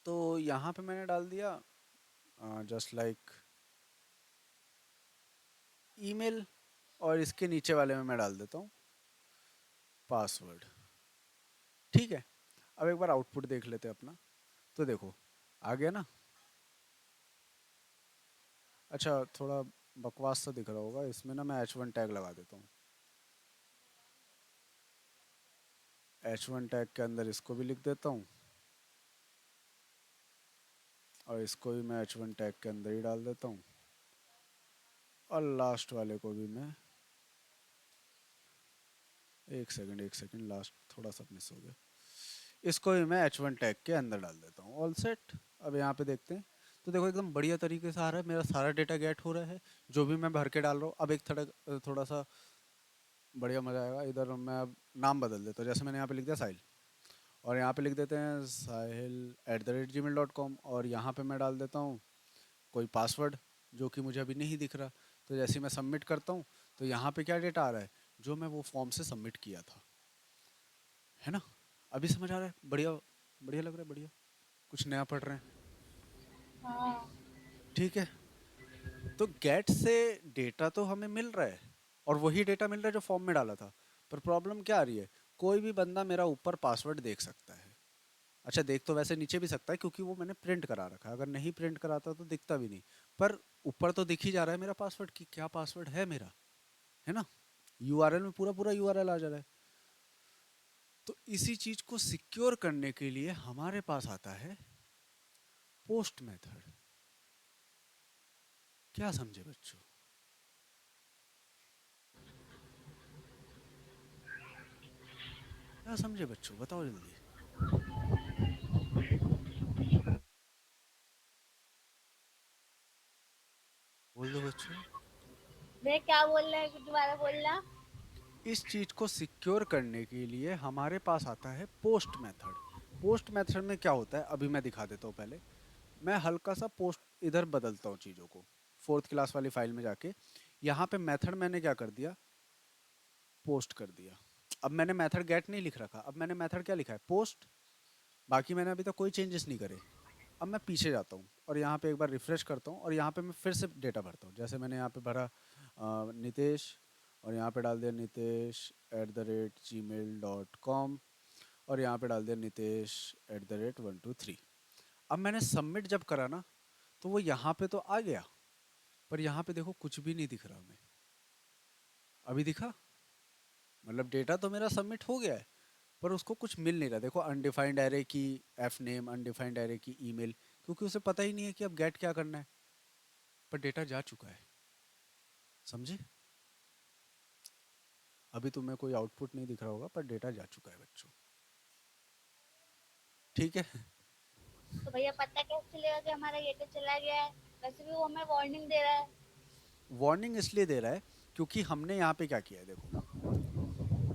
तो यहाँ पे मैंने डाल दिया जस्ट लाइक ईमेल, और इसके नीचे वाले में मैं डाल देता हूँ पासवर्ड। ठीक है। अब एक बार आउटपुट देख लेते हैं अपना। तो देखो आ गया ना। अच्छा, थोड़ा बकवास सा दिख रहा होगा, इसमें ना मैं H1 टैग लगा देता हूँ। H1 टैग के अंदर इसको भी लिख देता हूँ, और इसको भी मैं H1 टैग के अंदर ही डाल देता हूँ, और लास्ट वाले को भी मैं एक सेकंड, लास्ट थोड़ा सा मिस हो गया। इसको भी मैं H1 टैग के अंदर डाल देता हूँ। All set. अब यहाँ पे देखते हैं, तो देखो एकदम बढ़िया तरीके से आ रहा है, मेरा सारा डेटा गेट हो रहा है, जो भी मैं भर के डाल रहा हूँ। अब एक थोड़ा थोड़ा सा बढ़िया मजा आएगा। इधर मैं अब नाम बदल देता हूँ, जैसे मैंने यहाँ पे लिख दिया साहिल, और यहाँ पे लिख देते हैं sahil@gmail.com, और यहाँ पे मैं डाल देता हूँ कोई पासवर्ड जो कि मुझे अभी नहीं दिख रहा। तो जैसे ही मैं सबमिट करता हूँ, तो यहाँ पे क्या डेटा आ रहा है, जो मैं वो फॉर्म से सबमिट किया था, है ना। अभी समझ आ रहा है? बढ़िया, बढ़िया लग रहा है, बढ़िया, कुछ नया पढ़ रहे हैं। हाँ। ठीक है, तो गेट से डेटा तो हमें मिल रहा है, और वही डेटा मिल रहा है जो फॉर्म में डाला था। पर प्रॉब्लम क्या आ रही है, कोई भी बंदा मेरा ऊपर पासवर्ड देख सकता है। अच्छा, देख तो वैसे नीचे भी सकता है, क्योंकि वो मैंने प्रिंट करा रखा है। अगर नहीं प्रिंट कराता तो दिखता भी नहीं, पर ऊपर तो दिख ही जा रहा है मेरा पासवर्ड, कि क्या पासवर्ड है मेरा, है ना। यूआरएल में पूरा पूरा यूआरएल आ जा रहा है। तो इसी चीज को सिक्योर करने के लिए हमारे पास आता है पोस्ट मेथड। क्या समझे बच्चों? क्या समझे बच्चों, बताओ जल्दी। बोल दो बच्चों। वे क्या बोल रहे हैं, दोबारा बोलना। इस चीज को सिक्योर करने के लिए हमारे पास आता है पोस्ट मेथड। पोस्ट मेथड में क्या होता है, अभी मैं दिखा देता हूँ। पहले मैं हल्का सा पोस्ट इधर बदलता हूँ चीज़ों को, फोर्थ क्लास वाली फाइल में जाके यहाँ पे मेथड मैंने क्या कर दिया, पोस्ट कर दिया। अब मैंने मेथड गेट नहीं लिख रखा, अब मैंने मेथड क्या लिखा है, पोस्ट। बाकी मैंने अभी तक कोई चेंजेस नहीं करे। अब मैं पीछे जाता हूँ और यहाँ पे एक बार रिफ्रेश करता हूँ, और यहाँ पे मैं फिर से डेटा भरता हूँ। जैसे मैंने यहाँ पे भरा नितेश, और यहाँ पे डाल दिया नितेश@gmail.com, और यहाँ पे डाल दिया नितेश@123। अब मैंने सबमिट जब करा ना, तो वो यहाँ पे तो आ गया, पर यहाँ पे देखो कुछ भी नहीं दिख रहा हमें। अभी दिखा? मतलब डेटा तो मेरा सबमिट हो गया है, पर उसको कुछ मिल नहीं रहा। देखो, अनडिफाइंड एरे की एफ नेम, अनडिफाइंड एरे की ईमेल, क्योंकि उसे पता ही नहीं है कि अब गेट क्या करना है। पर डेटा जा चुका है, समझे। अभी तुम्हें कोई आउटपुट नहीं दिख रहा होगा, पर डेटा जा चुका है बच्चों। ठीक है। तो भैया पता कैसे चलेगा कि हमारा ये तो चला गया है? वैसे भी वो हमें वार्निंग दे रहा है। वार्निंग इसलिए दे रहा है, क्योंकि हमने यहाँ पे क्या किया है, देखो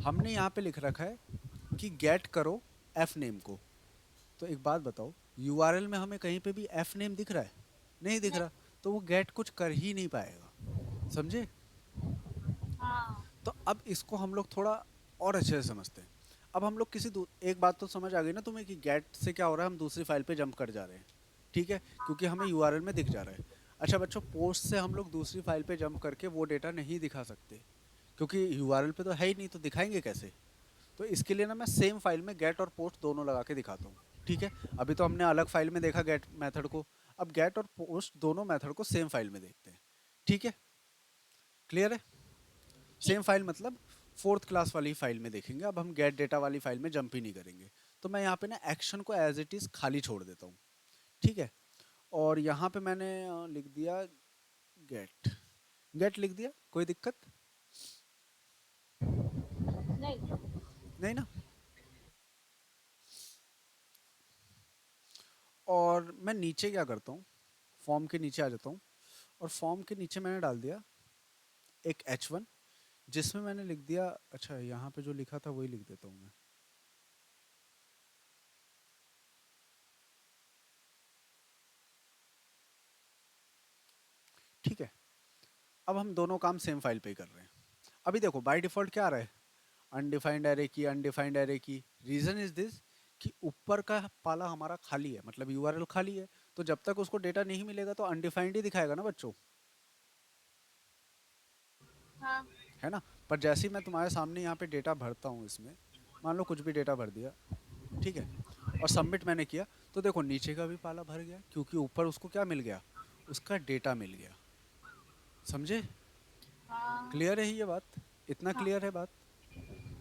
हमने यहाँ पे लिख रखा है कि गेट करो एफ नेम को। तो एक बात बताओ, यूआरएल में हमें कहीं पे भी एफ नेम दिख रहा है? नहीं दिख नहीं। रहा। तो वो गेट कुछ कर ही नहीं पाएगा, समझे। हाँ। तो अब इसको हम लोग थोड़ा और अच्छे से समझते हैं। अब हम लोग एक बात तो समझ आ गई ना तुम्हें, कि गेट से क्या हो रहा है, हम दूसरी फाइल पे जंप कर जा रहे हैं। ठीक है, क्योंकि हमें यूआरएल में दिख जा रहा है। अच्छा बच्चों, पोस्ट से हम लोग दूसरी फाइल पे जंप करके वो डेटा नहीं दिखा सकते, क्योंकि यूआरएल पे तो है ही नहीं, तो दिखाएंगे कैसे। तो इसके लिए ना मैं सेम फाइल में गेट और पोस्ट दोनों लगा के दिखाता हूँ। ठीक है, अभी तो हमने अलग फाइल में देखा गेट मेथड को, अब गेट और पोस्ट दोनों मेथड को सेम फाइल में देखते हैं। ठीक है, क्लियर है। ठीक। सेम फाइल मतलब फोर्थ क्लास वाली फाइल में देखेंगे। अब हम गेट डेटा वाली फाइल में जंप ही नहीं करेंगे। तो मैं यहाँ पे ना एक्शन को एज इट इज़ खाली छोड़ देता हूँ। ठीक है, और यहाँ पे मैंने लिख दिया गेट। गेट लिख दिया, कोई दिक्कत नहीं। नहीं ना। और मैं नीचे क्या करता हूँ, फॉर्म के नीचे आ जाता हूँ, और फॉर्म के नीचे मैंने डाल दिया एक H1, जिसमें मैंने लिख दिया, अच्छा यहाँ पे जो लिखा था वही लिख देता हूँ मैं। ठीक है, अब हम दोनों काम सेम फाइल पे ही कर रहे हैं। अभी देखो बाय डिफॉल्ट क्या आ रहा है, अनडिफाइंड एरे की, अनडिफाइंड एरे की। रीजन इज दिस कि ऊपर का पाला हमारा खाली है, मतलब यूआरएल खाली है। तो जब तक उसको डेटा नहीं मिलेगा तो अनडिफाइंड ही दिखाएगा ना बच्चों, हाँ। है ना। पर जैसे ही मैं तुम्हारे सामने यहाँ पे डेटा भरता हूँ इसमें, मान लो कुछ भी डेटा भर दिया, ठीक है, और सबमिट मैंने किया, तो देखो नीचे का भी पाला भर गया, क्योंकि ऊपर उसको क्या मिल गया, उसका डेटा मिल गया। समझे? हाँ। क्लियर है ये बात? इतना हाँ। क्लियर है बात?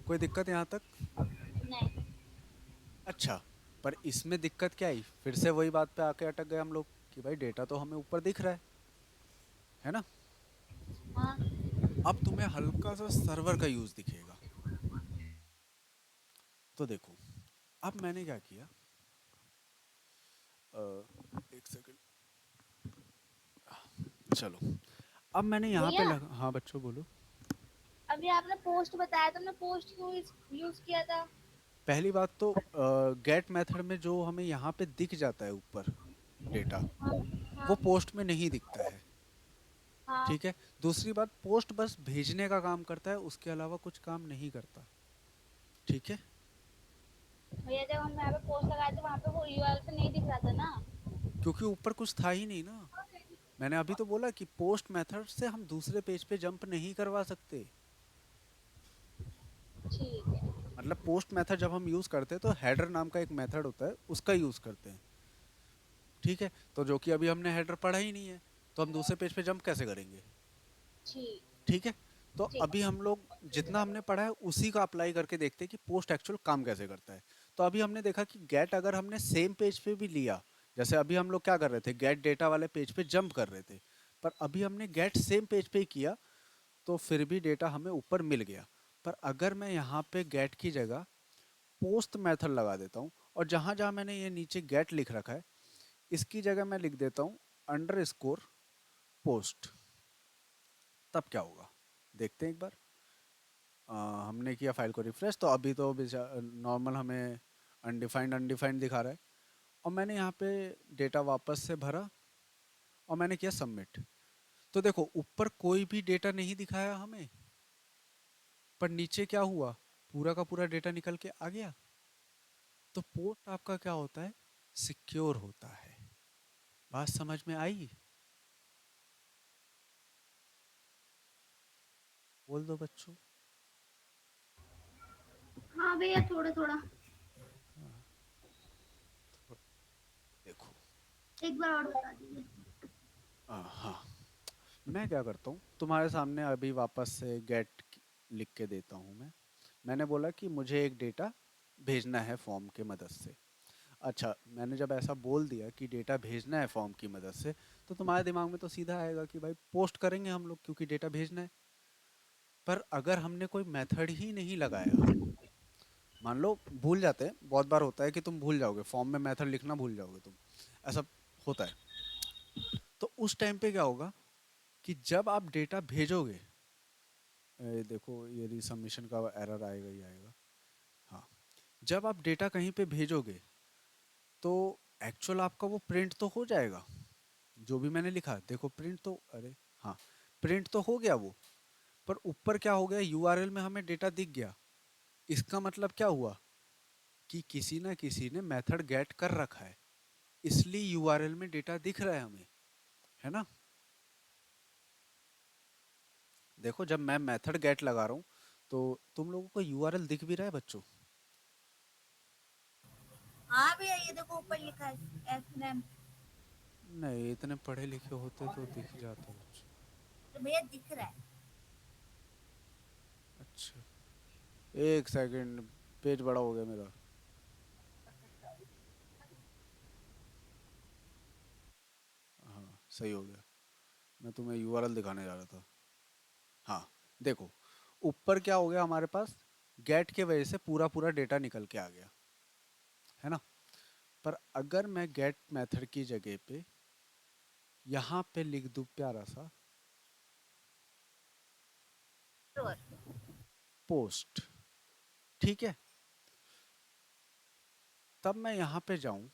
कोई दिक्कत यहाँ तक? नहीं। अच्छा, पर इसमें दिक्कत क्या आई, फिर से वही बात पे आके अटक गए हम लोग, कि भाई डेटा तो हमें ऊपर दिख रहा है ना। हाँ। अब तुम्हें हल्का सा सर्वर का यूज दिखेगा। तो देखो, अब मैंने क्या किया, एक सेकंड, चलो, अब मैंने यहाँ पे भैया हाँ बच्चों बोलो। अभी आपने पोस्ट बताया, तुमने पोस्ट क्यों यूज किया था? पहली बात तो गेट मेथड में जो हमें यहाँ पे दिख जाता है ऊपर डेटा, हाँ वो हाँ पोस्ट में नहीं दिखता है। हाँ। ठीक है। दूसरी बात, पोस्ट बस भेजने का काम करता है, उसके अलावा कुछ काम नहीं करता। ठीक है। भैया जब हम यहाँ पे पोस्ट लगाए थे वहाँ पे वो यूआरएल पे नहीं दिख रहा था ना। क्योंकि ऊपर कुछ था ही नहीं ना। मैंने अभी तो बोला कि पोस्ट मेथड से हम दूसरे पेज पे जंप नहीं करवा सकते। ठीक है। मतलब पोस्ट मेथड जब हम यूज करते हैं तो हेडर नाम का एक मेथड होता है, उसका यूज करते हैं। ठीक है। तो जो कि अभी हमने हेडर पढ़ा ही नहीं है, तो हम दूसरे पेज पे जंप कैसे करेंगे। ठीक। ठीक है। तो ठीक। अभी हम लोग जितना हमने पढ़ा है उसी का अप्लाई करके देखते हैं कि पोस्ट एक्चुअल काम कैसे करता है। तो अभी हमने देखा कि गेट अगर हमने सेम पेज पे भी लिया, जैसे अभी हम लोग क्या कर रहे थे, गेट डेटा वाले पेज पे जंप कर रहे थे, पर अभी हमने गेट सेम पेज पे ही किया, तो फिर भी डेटा हमें ऊपर मिल गया। पर अगर मैं यहाँ पे गेट की जगह पोस्ट मेथड लगा देता हूँ, और जहाँ जहाँ मैंने ये नीचे गेट लिख रखा है, इसकी जगह मैं लिख देता हूँ अंडर स्कोर पोस्ट, तब क्या होगा देखते हैं एक बार। हमने किया फाइल को रिफ्रेश, तो अभी तो नॉर्मल हमें अनडिफाइंड अनडिफाइंड दिखा रहा है, और मैंने यहाँ पे डेटा वापस से भरा और मैंने किया सबमिट। तो देखो ऊपर कोई भी डेटा नहीं दिखाया हमें, पर नीचे क्या हुआ, पूरा का पूरा डेटा निकल के आ गया। तो पोस्ट आपका क्या होता है, सिक्योर होता है। बात समझ में आई? बोल दो बच्चों। हाँ भैया थोड़ा थोड़ा। हाँ, तो देखो, एक बार और बता दीजिए। हाँ, मैं क्या करता हूँ तुम्हारे सामने अभी वापस से गेट लिख के देता हूँ मैं। मैंने बोला कि मुझे एक डेटा भेजना है फॉर्म के मदद से। अच्छा, मैंने जब ऐसा बोल दिया कि डेटा भेजना है फॉर्म की मदद से, तो तुम्हारे दिमाग में तो सीधा आएगा कि भाई पोस्ट करेंगे हम लोग क्योंकि डेटा भेजना है। पर अगर हमने कोई मेथड ही नहीं लगाया, मान लो भूल जाते हैं, बहुत बार होता है कि तुम भूल जाओगे फॉर्म में मेथड लिखना, भूल जाओगे तुम, ऐसा होता है। तो उस टाइम पे क्या होगा कि जब आप डेटा भेजोगे, देखो ये रिसबमिशन का एरर आएगा ही आएगा। हाँ, जब आप डेटा कहीं पे भेजोगे तो एक्चुअल आपका वो प्रिंट तो हो जाएगा, जो भी मैंने लिखा देखो प्रिंट तो, अरे हाँ, प्रिंट तो हो गया वो। पर ऊपर क्या हो गया, यूआरएल में हमें डेटा दिख गया। इसका मतलब क्या हुआ कि किसी ना किसी ने मेथड गेट कर रखा है, इसलिए यूआरएल में डेटा दिख रहा है हमें, है ना। देखो जब मैं मेथड गेट लगा रहा हूँ तो तुम लोगों को यूआरएल दिख भी रहा है बच्चों। हाँ भैया ये देखो ऊपर लिखा है एफ। नहीं, इतने पढ़े लिखे होते तो दिख जाता बच्चों। तो भैया दिख रहा है। अच्छा, एक सेकंड, पेज बड़ा हो गया मेरा। हाँ सही हो गया, मैं तुम्हें यूआरएल दिखाने जा रहा था। हाँ, देखो ऊपर क्या हो गया हमारे पास, गेट के वजह से पूरा पूरा डेटा निकल के आ गया, है ना। पर अगर मैं गेट मेथड की जगह पे यहाँ पे लिख दूँ प्यारा सा पोस्ट, ठीक है, तब मैं यहाँ पे जाऊँ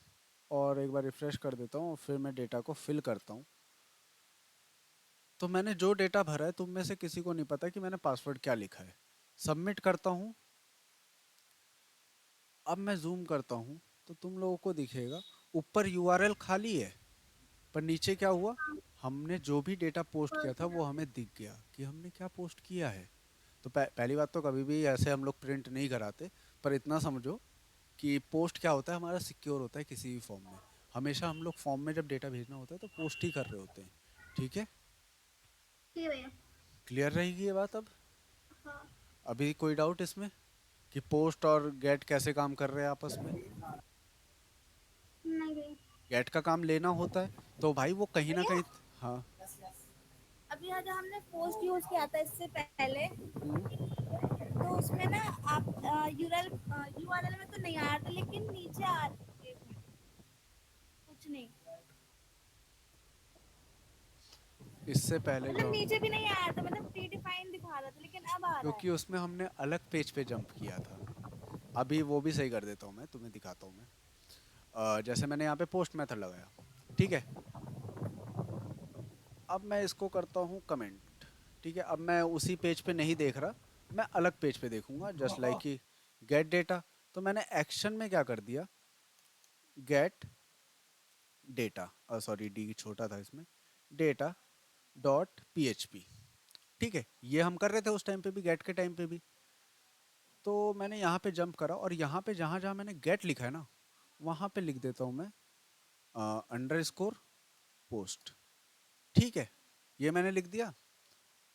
और एक बार रिफ्रेश कर देता हूँ, फिर मैं डेटा को फिल करता हूँ। तो मैंने जो डेटा भरा है, तुम में से किसी को नहीं पता कि मैंने पासवर्ड क्या लिखा है। सबमिट करता हूँ। अब मैं जूम करता हूँ तो तुम लोगों को दिखेगा ऊपर यूआरएल खाली है, पर नीचे क्या हुआ, हमने जो भी डेटा पोस्ट किया था वो हमें दिख गया कि हमने क्या पोस्ट किया है। तो पहली बात तो कभी भी ऐसे हम लोग प्रिंट नहीं कराते, पर इतना समझो कि पोस्ट क्या होता है, हमारा सिक्योर होता है किसी भी फॉर्म में। हमेशा हम लोग फॉर्म में जब डेटा भेजना होता है तो पोस्ट ही कर रहे होते हैं। ठीक है। ठीक है भैया। क्लियर रहेगी ये बात अब? हाँ। अभी कोई डाउट इसमें कि पोस्ट और गेट कैसे काम कर रहे हैं आपस में? नहीं भैया। गेट का काम लेना होता है, तो भाई वो कहीं ना भैया कहीं। हाँ। अभी यहाँ जो हमने पोस्ट यूज किया था इससे पहले, हम्म। तो उसमें ना आप यूआरएल में तो नहीं आ रहा था, लेकिन नीचे आ रहे थे कुछ नहीं, इससे पहले जो मतलब हम, नीचे भी नहीं आया था, मतलब प्री डिफाइन दिखा रहा था, लेकिन अब आ रहा क्योंकि है। उसमें हमने अलग पेज पे जंप किया था। अभी वो भी सही कर देता हूँ, मैं तुम्हें दिखाता हूँ मैं। जैसे मैंने यहाँ पे पोस्ट मेथड लगाया, ठीक है। अब मैं इसको करता हूँ कमेंट, ठीक है। अब मैं उसी पेज पे नहीं देख रहा, मैं अलग पेज पे देखूंगा, जस्ट लाइक कि गेट डेटा। तो मैंने एक्शन में क्या कर दिया, गेट डेटा, सॉरी डी छोटा था इसमें, डेटा डॉट पीएचपी, ठीक है। ये हम कर रहे थे उस टाइम पे भी, गेट के टाइम पे भी। तो मैंने यहाँ पे जंप करा और यहाँ पे जहाँ जहाँ मैंने गेट लिखा है ना, वहाँ पे लिख देता हूँ मैं अंडर स्कोर पोस्ट, ठीक है। ये मैंने लिख दिया।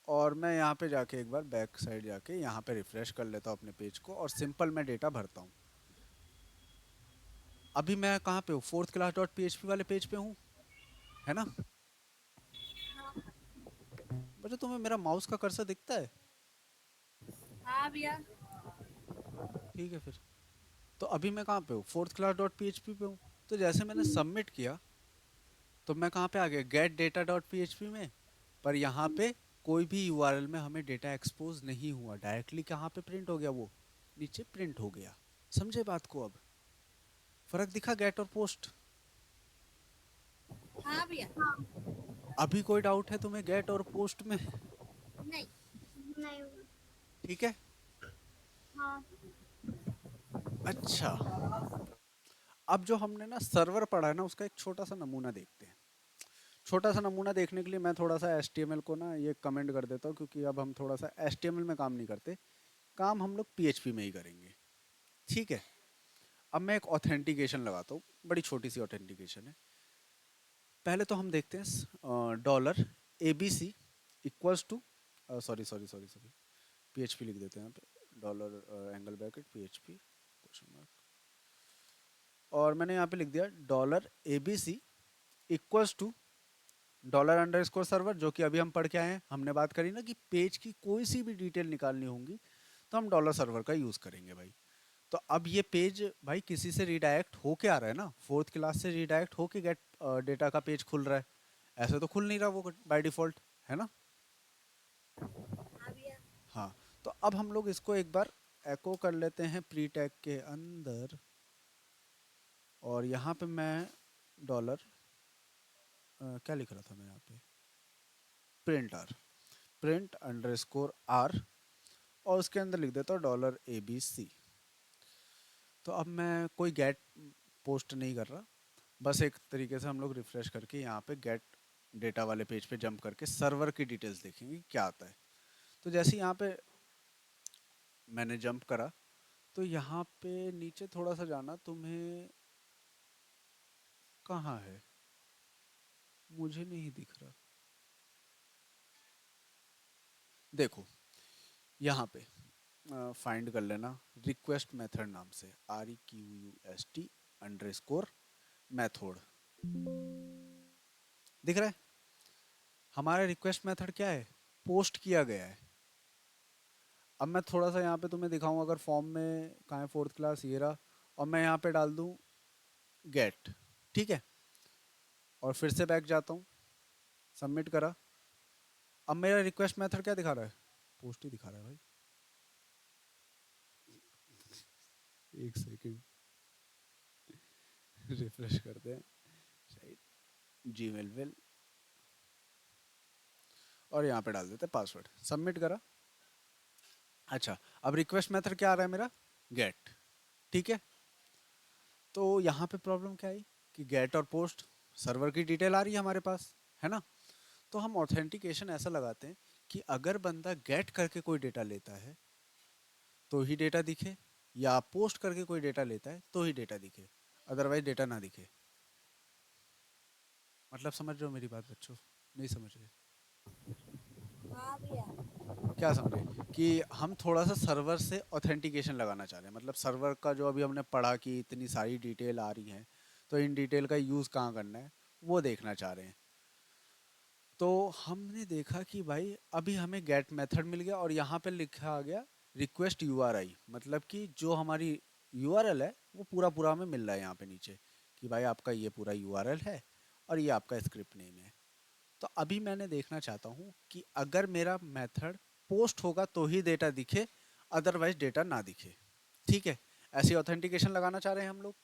और मैं यहाँ पे जाके एक बार बैक साइड जाके यहाँ पे रिफ्रेश कर लेता हूँ अपने पेज को, और सिंपल मैं डेटा भरता हूँ। अभी मैं कहाँ पे हूँ, फोर्थ क्लास डॉट पी वाले पेज पे हूँ, है ना। बच्चा तुम्हें मेरा माउस का कर्सर दिखता है? हाँ भैया। ठीक है फिर। तो अभी मैं कहाँ पे हूँ, फोर्थ क्लास डॉट पी पे हूँ। तो जैसे मैंने सबमिट किया, तो मैं कहाँ पे आ गया, गेट डेटा डॉट पी में। पर यहाँ पे कोई भी यूआरएल में हमें डेटा एक्सपोज नहीं हुआ, डायरेक्टली कहाँ पे प्रिंट हो गया, वो नीचे प्रिंट हो गया। समझे बात को? अब फर्क दिखा गेट और पोस्ट? हाँ भैया। अभी कोई डाउट है तुम्हें गेट और पोस्ट में? नहीं। नहीं। ठीक है। हाँ। अच्छा, अब जो हमने ना सर्वर पढ़ा है ना, उसका एक छोटा सा नमूना देखते हैं। छोटा सा नमूना देखने के लिए मैं थोड़ा सा HTML को ना ये कमेंट कर देता हूँ, क्योंकि अब हम थोड़ा सा HTML में काम नहीं करते, काम हम लोग PHP में ही करेंगे, ठीक है। अब मैं एक ऑथेंटिकेशन लगाता हूँ, बड़ी छोटी सी ऑथेंटिकेशन है। पहले तो हम देखते हैं dollar ABC equals to, sorry sorry sorry sorry, PHP लिख देते हैं यहाँ पे, dollar angle bracket PHP question mark. और मैंने यहाँ पे लिख दिया $ABC equals to dollar underscore server, जो कि अभी हम पढ़ के आए हैं। हमने बात करी ना कि पेज की कोई सी भी डिटेल निकालनी होगी तो हम डॉलर सर्वर का यूज़ करेंगे भाई। तो अब ये पेज भाई किसी से रिडायरेक्ट होके आ रहा है ना, फोर्थ क्लास से रिडायरेक्ट होके गेट डेटा का पेज खुल रहा है। ऐसे तो खुल नहीं रहा वो बाय डिफॉल्ट, है ना। हाँ भैया। हाँ, तो अब हम लोग इसको एक बार एको कर लेते हैं प्री टैग के अंदर। और यहाँ पे मैं डॉलर क्या लिख रहा था मैं यहाँ पे, प्रिंट अंडर स्कोर आर, और उसके अंदर लिख देता हूँ $ABC। तो अब मैं कोई गेट पोस्ट नहीं कर रहा, बस एक तरीके से हम लोग रिफ्रेश करके यहाँ पे गेट डेटा वाले पेज पे जंप करके सर्वर की डिटेल्स देखेंगे क्या आता है। तो जैसे यहाँ पे मैंने जंप करा, तो यहाँ पे नीचे थोड़ा सा जाना, तुम्हें कहाँ है, मुझे नहीं दिख रहा। देखो यहाँ पे फाइंड कर लेना रिक्वेस्ट मेथड नाम से, REQUEST_मेथड दिख रहा है। हमारा रिक्वेस्ट मेथड क्या है, पोस्ट किया गया है। अब मैं थोड़ा सा यहाँ पे तुम्हें दिखाऊं, अगर फॉर्म में कहाँ है फोर्थ क्लास, ये रहा। और मैं यहाँ पे डाल दूँ गेट, ठीक है। और फिर से बैक जाता हूँ, सबमिट करा। अब मेरा रिक्वेस्ट मेथड क्या दिखा रहा है, पोस्ट ही दिखा रहा है भाई। एक सेकंड रिफ्रेश करते हैं, शायद जीमेल वेल, और यहाँ पे डाल देते हैं पासवर्ड, सबमिट करा। अच्छा, अब रिक्वेस्ट मेथड क्या आ रहा है मेरा, गेट, ठीक है। तो यहाँ पे प्रॉब्लम क्या आई कि गेट और पोस्ट सर्वर की डिटेल आ रही है हमारे पास, है ना। तो हम ऑथेंटिकेशन ऐसा लगाते हैं कि अगर बंदा गेट करके कोई डेटा लेता है तो ही डेटा दिखे, या पोस्ट करके कोई डेटा लेता है तो ही डेटा दिखे, अदरवाइज डेटा ना दिखे। मतलब समझ रहे हो मेरी बात बच्चों, नहीं समझ रहे? हाँ भैया। क्या समझे कि हम थोड़ा सा सर्वर से ऑथेंटिकेशन लगाना चाह रहे हैं, मतलब सर्वर का जो अभी हमने पढ़ा कि इतनी सारी डिटेल आ रही है, तो इन डिटेल का यूज़ कहाँ करना है वो देखना चाह रहे हैं। तो हमने देखा कि भाई अभी हमें गेट मेथड मिल गया और यहाँ पे लिखा आ गया रिक्वेस्ट यूआरआई, मतलब कि जो हमारी यूआरएल है वो पूरा पूरा हमें मिल रहा है यहाँ पे नीचे कि भाई आपका ये पूरा यूआरएल है और ये आपका स्क्रिप्ट नेम है। तो अभी मैंने देखना चाहता हूँ कि अगर मेरा मेथड पोस्ट होगा तो ही डेटा दिखे, अदरवाइज डेटा ना दिखे। ठीक है, ऐसी ऑथेंटिकेशन लगाना चाह रहे हैं हम लोग।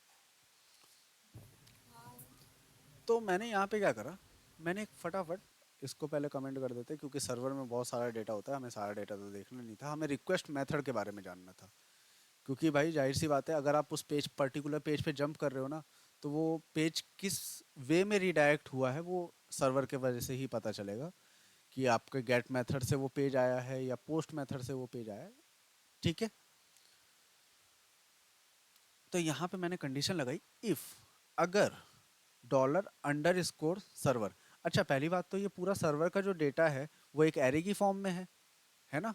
हाँ। तो मैंने यहाँ पे क्या करा, मैंने एक फटाफट इसको पहले कमेंट कर देते क्योंकि सर्वर में बहुत सारा डेटा होता है, हमें सारा डेटा तो देखना नहीं था, हमें रिक्वेस्ट मेथड के बारे में जानना था। क्योंकि भाई जाहिर सी बात है, अगर आप उस पेज पर्टिकुलर पेज पे जंप कर रहे हो ना, तो वो पेज किस वे में रिडायरेक्ट हुआ है वो सर्वर के वजह से ही पता चलेगा कि आपके गेट मेथड से वो पेज आया है या पोस्ट मेथड से वो पेज आया है। ठीक है, तो यहाँ पे मैंने कंडीशन लगाई, इफ अगर डॉलर अंडर स्कोर सर्वर। अच्छा, पहली बात तो ये पूरा सर्वर का जो डेटा है वो एक एरे की फॉर्म में है ना?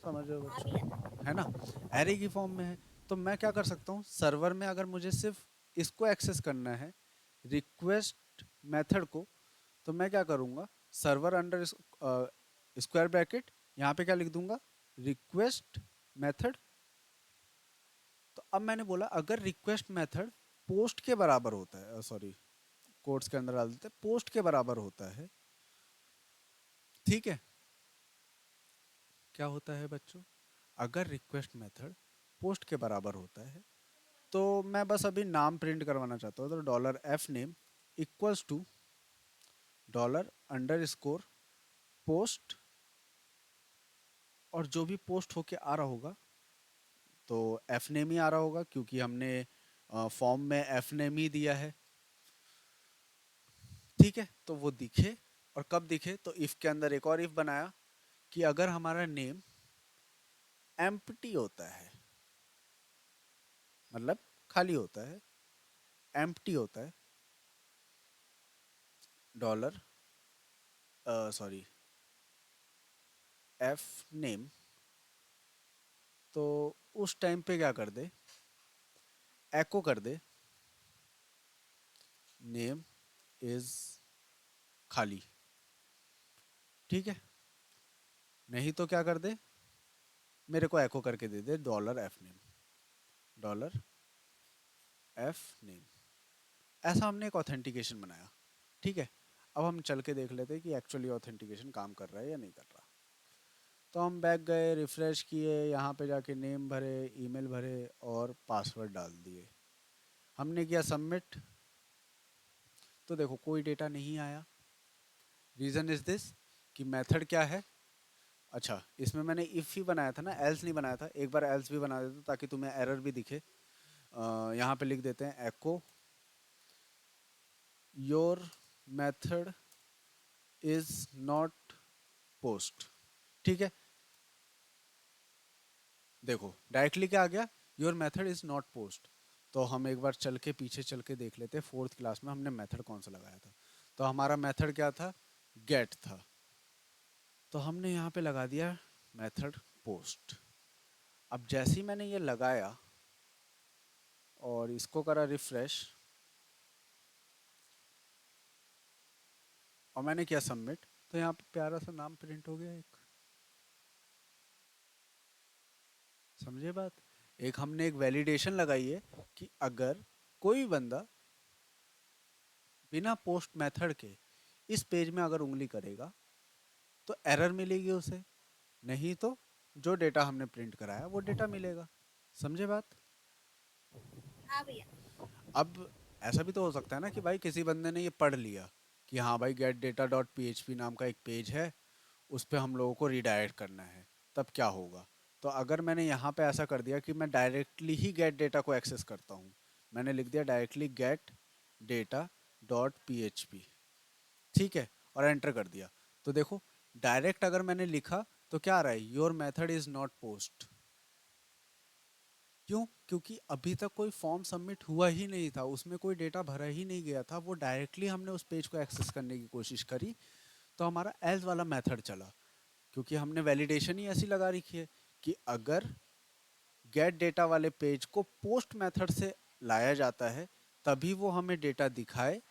समझ रहे हो हाँ बच्चों? भैया। है ना? एरे की फॉर्म में है। तो मैं क्या कर सकता हूँ, सर्वर में अगर मुझे सिर्फ इसको एक्सेस करना है, रिक्वेस्ट मेथड को, तो मैं क्या करूँगा, सर्वर अंडर स्क्वायर ब्रैकेट, यहाँ पे क्या लिख दूंगा, रिक्वेस्ट मेथड। तो अब मैंने बोला अगर रिक्वेस्ट मेथड पोस्ट के बराबर होता है, सॉरी कोट्स के अंदर डाल देते हैं, पोस्ट के बराबर होता है। ठीक है, क्या होता है बच्चों, अगर रिक्वेस्ट मेथड पोस्ट के बराबर होता है तो मैं बस अभी नाम प्रिंट करवाना चाहता हूँ, तो dollar F name equals to dollar underscore post, और जो भी पोस्ट होके आ रहा होगा तो एफ नेम ही आ रहा होगा क्योंकि हमने फॉर्म में एफ नेम ही दिया है। ठीक है, तो वो दिखे, और कब दिखे, तो इफ के अंदर एक और इफ बनाया कि अगर हमारा नेम एम्प्टी होता है, मतलब खाली होता है, एम्प्टी होता है, डॉलर सॉरी एफ नेम, तो उस टाइम पे क्या कर दे, एको कर दे नेम इज खाली। ठीक है, नहीं तो क्या कर दे, मेरे को एको करके दे दे dollar F name, dollar F name. ऐसा हमने एक ऑथेंटिकेशन बनाया। ठीक है, अब हम चल के देख लेते हैं कि एक्चुअली ऑथेंटिकेशन काम कर रहा है या नहीं कर रहा। तो हम बैक गए, रिफ्रेश किए, यहाँ पे जाके नेम भरे, ईमेल भरे और पासवर्ड डाल दिए। हमने किया सबमिट, तो देखो कोई डेटा नहीं आया। रीज़न इज दिस कि मेथड क्या है, अच्छा इसमें मैंने इफ़ ही बनाया था ना, एल्स नहीं बनाया था। एक बार एल्स भी बना देता ताकि तुम्हें एरर भी दिखे। यहाँ पे लिख देते हैं echo your method is not post. ठीक है, देखो डायरेक्टली क्या आ गया, your method is not post. तो हम एक बार चल के पीछे चल के देख लेते हैं, फोर्थ क्लास में हमने मेथड कौन सा लगाया था। तो हमारा मेथड क्या था, गेट था। तो हमने यहाँ पे लगा दिया मेथड पोस्ट। अब जैसे ही मैंने ये लगाया और इसको करा रिफ्रेश और मैंने किया सबमिट, तो यहाँ पे प्यारा सा नाम प्रिंट हो गया एक। समझे बात? एक हमने एक वैलिडेशन लगाई है कि अगर कोई बंदा बिना पोस्ट मेथड के इस पेज में अगर उंगली करेगा तो एरर मिलेगी उसे, नहीं तो जो डेटा हमने प्रिंट कराया वो डेटा मिलेगा। समझे बात? हाँ भैया। अब ऐसा भी तो हो सकता है ना कि भाई किसी बंदे ने ये पढ़ लिया कि हाँ भाई gate data dot P H P नाम का एक पेज है, उस पर हम लोगों को रीडायरेक्ट करना है, तब क्या होगा। तो अगर मैंने यहाँ पे ऐसा कर दिया कि मैं डायरेक्टली ही गेट डेटा को एक्सेस करता हूँ, मैंने लिख दिया directly get data dot P H P, ठीक है, और एंटर कर दिया, तो देखो डायरेक्ट अगर मैंने लिखा तो क्या आ रहा है, your method is not post. क्यों? क्योंकि अभी तक कोई फॉर्म सबमिट हुआ ही नहीं था, उसमें कोई डेटा भरा ही नहीं गया था, वो डायरेक्टली हमने उस पेज को एक्सेस करने की कोशिश करी, तो हमारा एज वाला मेथड चला। क्योंकि हमने वैलिडेशन ही ऐसी लगा रखी है कि अगर गेट डेटा वाले पेज को पोस्ट मेथड से लाया जाता है तभी वो हमें डेटा दिखाए,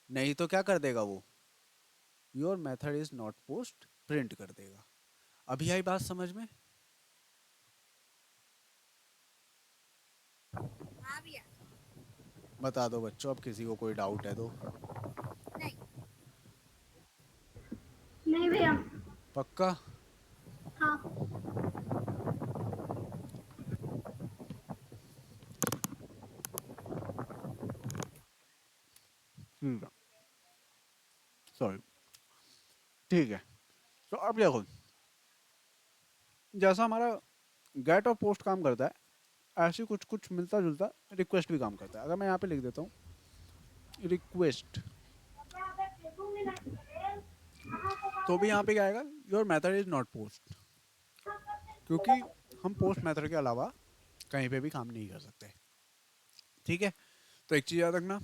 नहीं तो क्या कर देगा वो, your method is not post print कर देगा। अभी आई बात समझ में? हाँ भैया। बता दो बच्चों, अब किसी को कोई डाउट है तो। नहीं नहीं भैया। पक्का? हाँ। ठीक है, सॉरी। ठीक है, तो अब देखो, जैसा हमारा गेट और पोस्ट काम करता है, ऐसे कुछ कुछ मिलता जुलता रिक्वेस्ट भी काम करता है। अगर मैं यहाँ पे लिख देता हूँ रिक्वेस्ट, तो भी यहाँ पे क्या आएगा, your method is not post, क्योंकि हम पोस्ट मेथड के अलावा कहीं पे भी काम नहीं कर सकते। ठीक है, तो एक चीज़ याद रखना,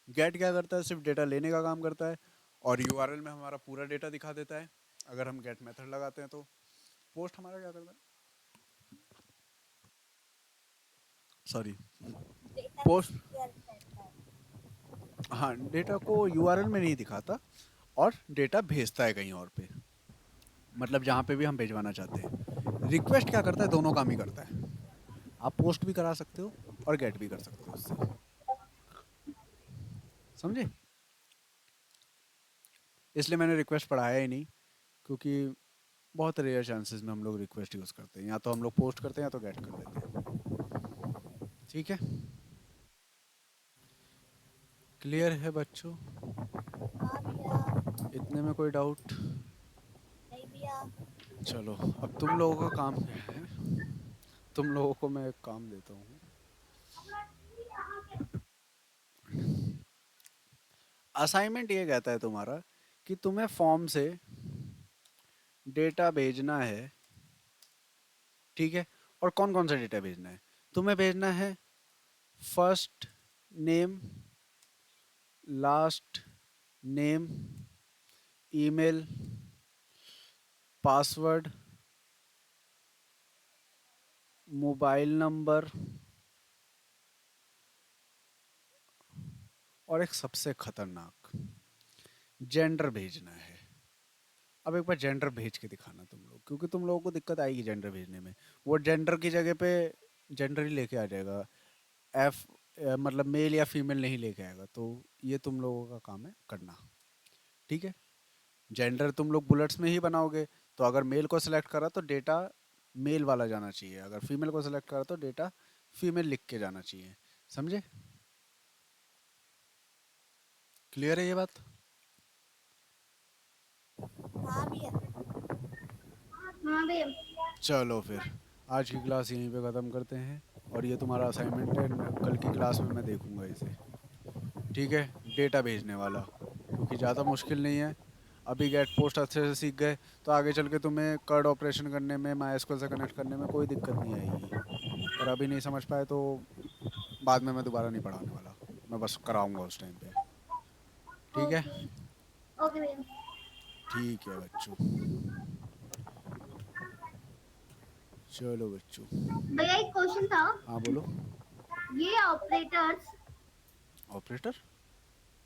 गेट क्या करता है, सिर्फ डेटा लेने का काम करता है, और यूआरएल में हमारा पूरा डेटा दिखा देता है अगर हम गेट मेथड लगाते हैं तो। पोस्ट हमारा क्या करता है, सॉरी, डेटा को पोस्ट, शेयर करता है। हाँ, डेटा को यूआरएल में नहीं दिखाता और डेटा भेजता है कहीं और पे, मतलब जहाँ पे भी हम भेजवाना चाहते हैं। रिक्वेस्ट क्या करता है, दोनों काम ही करता है। आप पोस्ट भी करा सकते हो और गेट भी कर सकते हो उससे, समझे? इसलिए मैंने रिक्वेस्ट पढ़ाया ही नहीं, क्योंकि बहुत रेयर चांसेस में हम लोग रिक्वेस्ट यूज़ करते हैं, या तो हम लोग पोस्ट करते हैं या तो गेट कर लेते हैं। ठीक है, क्लियर है बच्चों? हाँ भैया। इतने में कोई डाउट? नहीं भैया। चलो, अब तुम लोगों का काम क्या है, तुम लोगों को मैं एक काम देता हूँ। असाइनमेंट ये कहता है तुम्हारा कि तुम्हें फॉर्म से डेटा भेजना है, ठीक है? और कौन कौन सा डेटा भेजना है? तुम्हें भेजना है first name, last name, email, password, mobile number, और एक सबसे खतरनाक, जेंडर भेजना है। अब एक बार जेंडर भेज के दिखाना तुम लोग, क्योंकि तुम लोगों को दिक्कत आएगी जेंडर भेजने में। वो जेंडर की जगह पे जेंडर ही लेके आ जाएगा, एफ, मतलब मेल या फीमेल नहीं लेके आएगा, तो ये तुम लोगों का काम है करना। ठीक है, जेंडर तुम लोग बुलेट्स में ही बनाओगे, तो अगर मेल को सिलेक्ट करा तो डेटा मेल वाला जाना चाहिए, अगर फीमेल को सिलेक्ट करा तो डेटा फीमेल लिख के जाना चाहिए। समझे? क्लियर है ये बात? हाँ भैया। हाँ भैया। चलो फिर, आज की क्लास यहीं पे ख़त्म करते हैं, और ये तुम्हारा असाइनमेंट है, कल की क्लास में मैं देखूंगा इसे। ठीक है, डेटा भेजने वाला, क्योंकि ज़्यादा मुश्किल नहीं है। अभी गेट पोस्ट अच्छे से सीख गए तो आगे चल के तुम्हें कर्ड ऑपरेशन करने में, माई एसक्यूएल से कनेक्ट करने में कोई दिक्कत नहीं आएगी। और अभी नहीं समझ पाए तो बाद में मैं दोबारा नहीं पढ़ाने वाला, मैं बस कराऊंगा उस टाइम पे। ठीक है? ओके। ओके भैया। ठीक है बच्चों, चलो बच्चों। भैया एक क्वेश्चन था। हाँ बोलो। ये ऑपरेटर्स ऑपरेटर,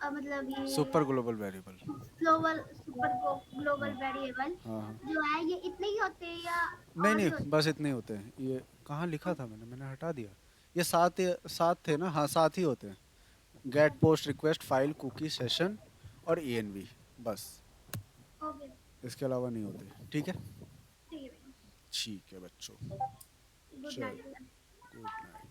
मतलब सुपर ये global variable. Global super global हाँ वेरिएबल हाँ हाँ। जो है ये इतने ही होते हैं या नहीं और भी नहीं, होते बस इतने ही होते हैं। ये कहाँ लिखा था मैंने हटा दिया। ये सात, सात थे ना? हाँ, सात ही होते हैं। गेट, हैं? Post, request, file, cookie, session और ENV, बस। ओके। इसके अलावा नहीं होते। ठीक है? ठीक है भैया। ठीक है बच्चों, गुड चलो, नाइट। Good night.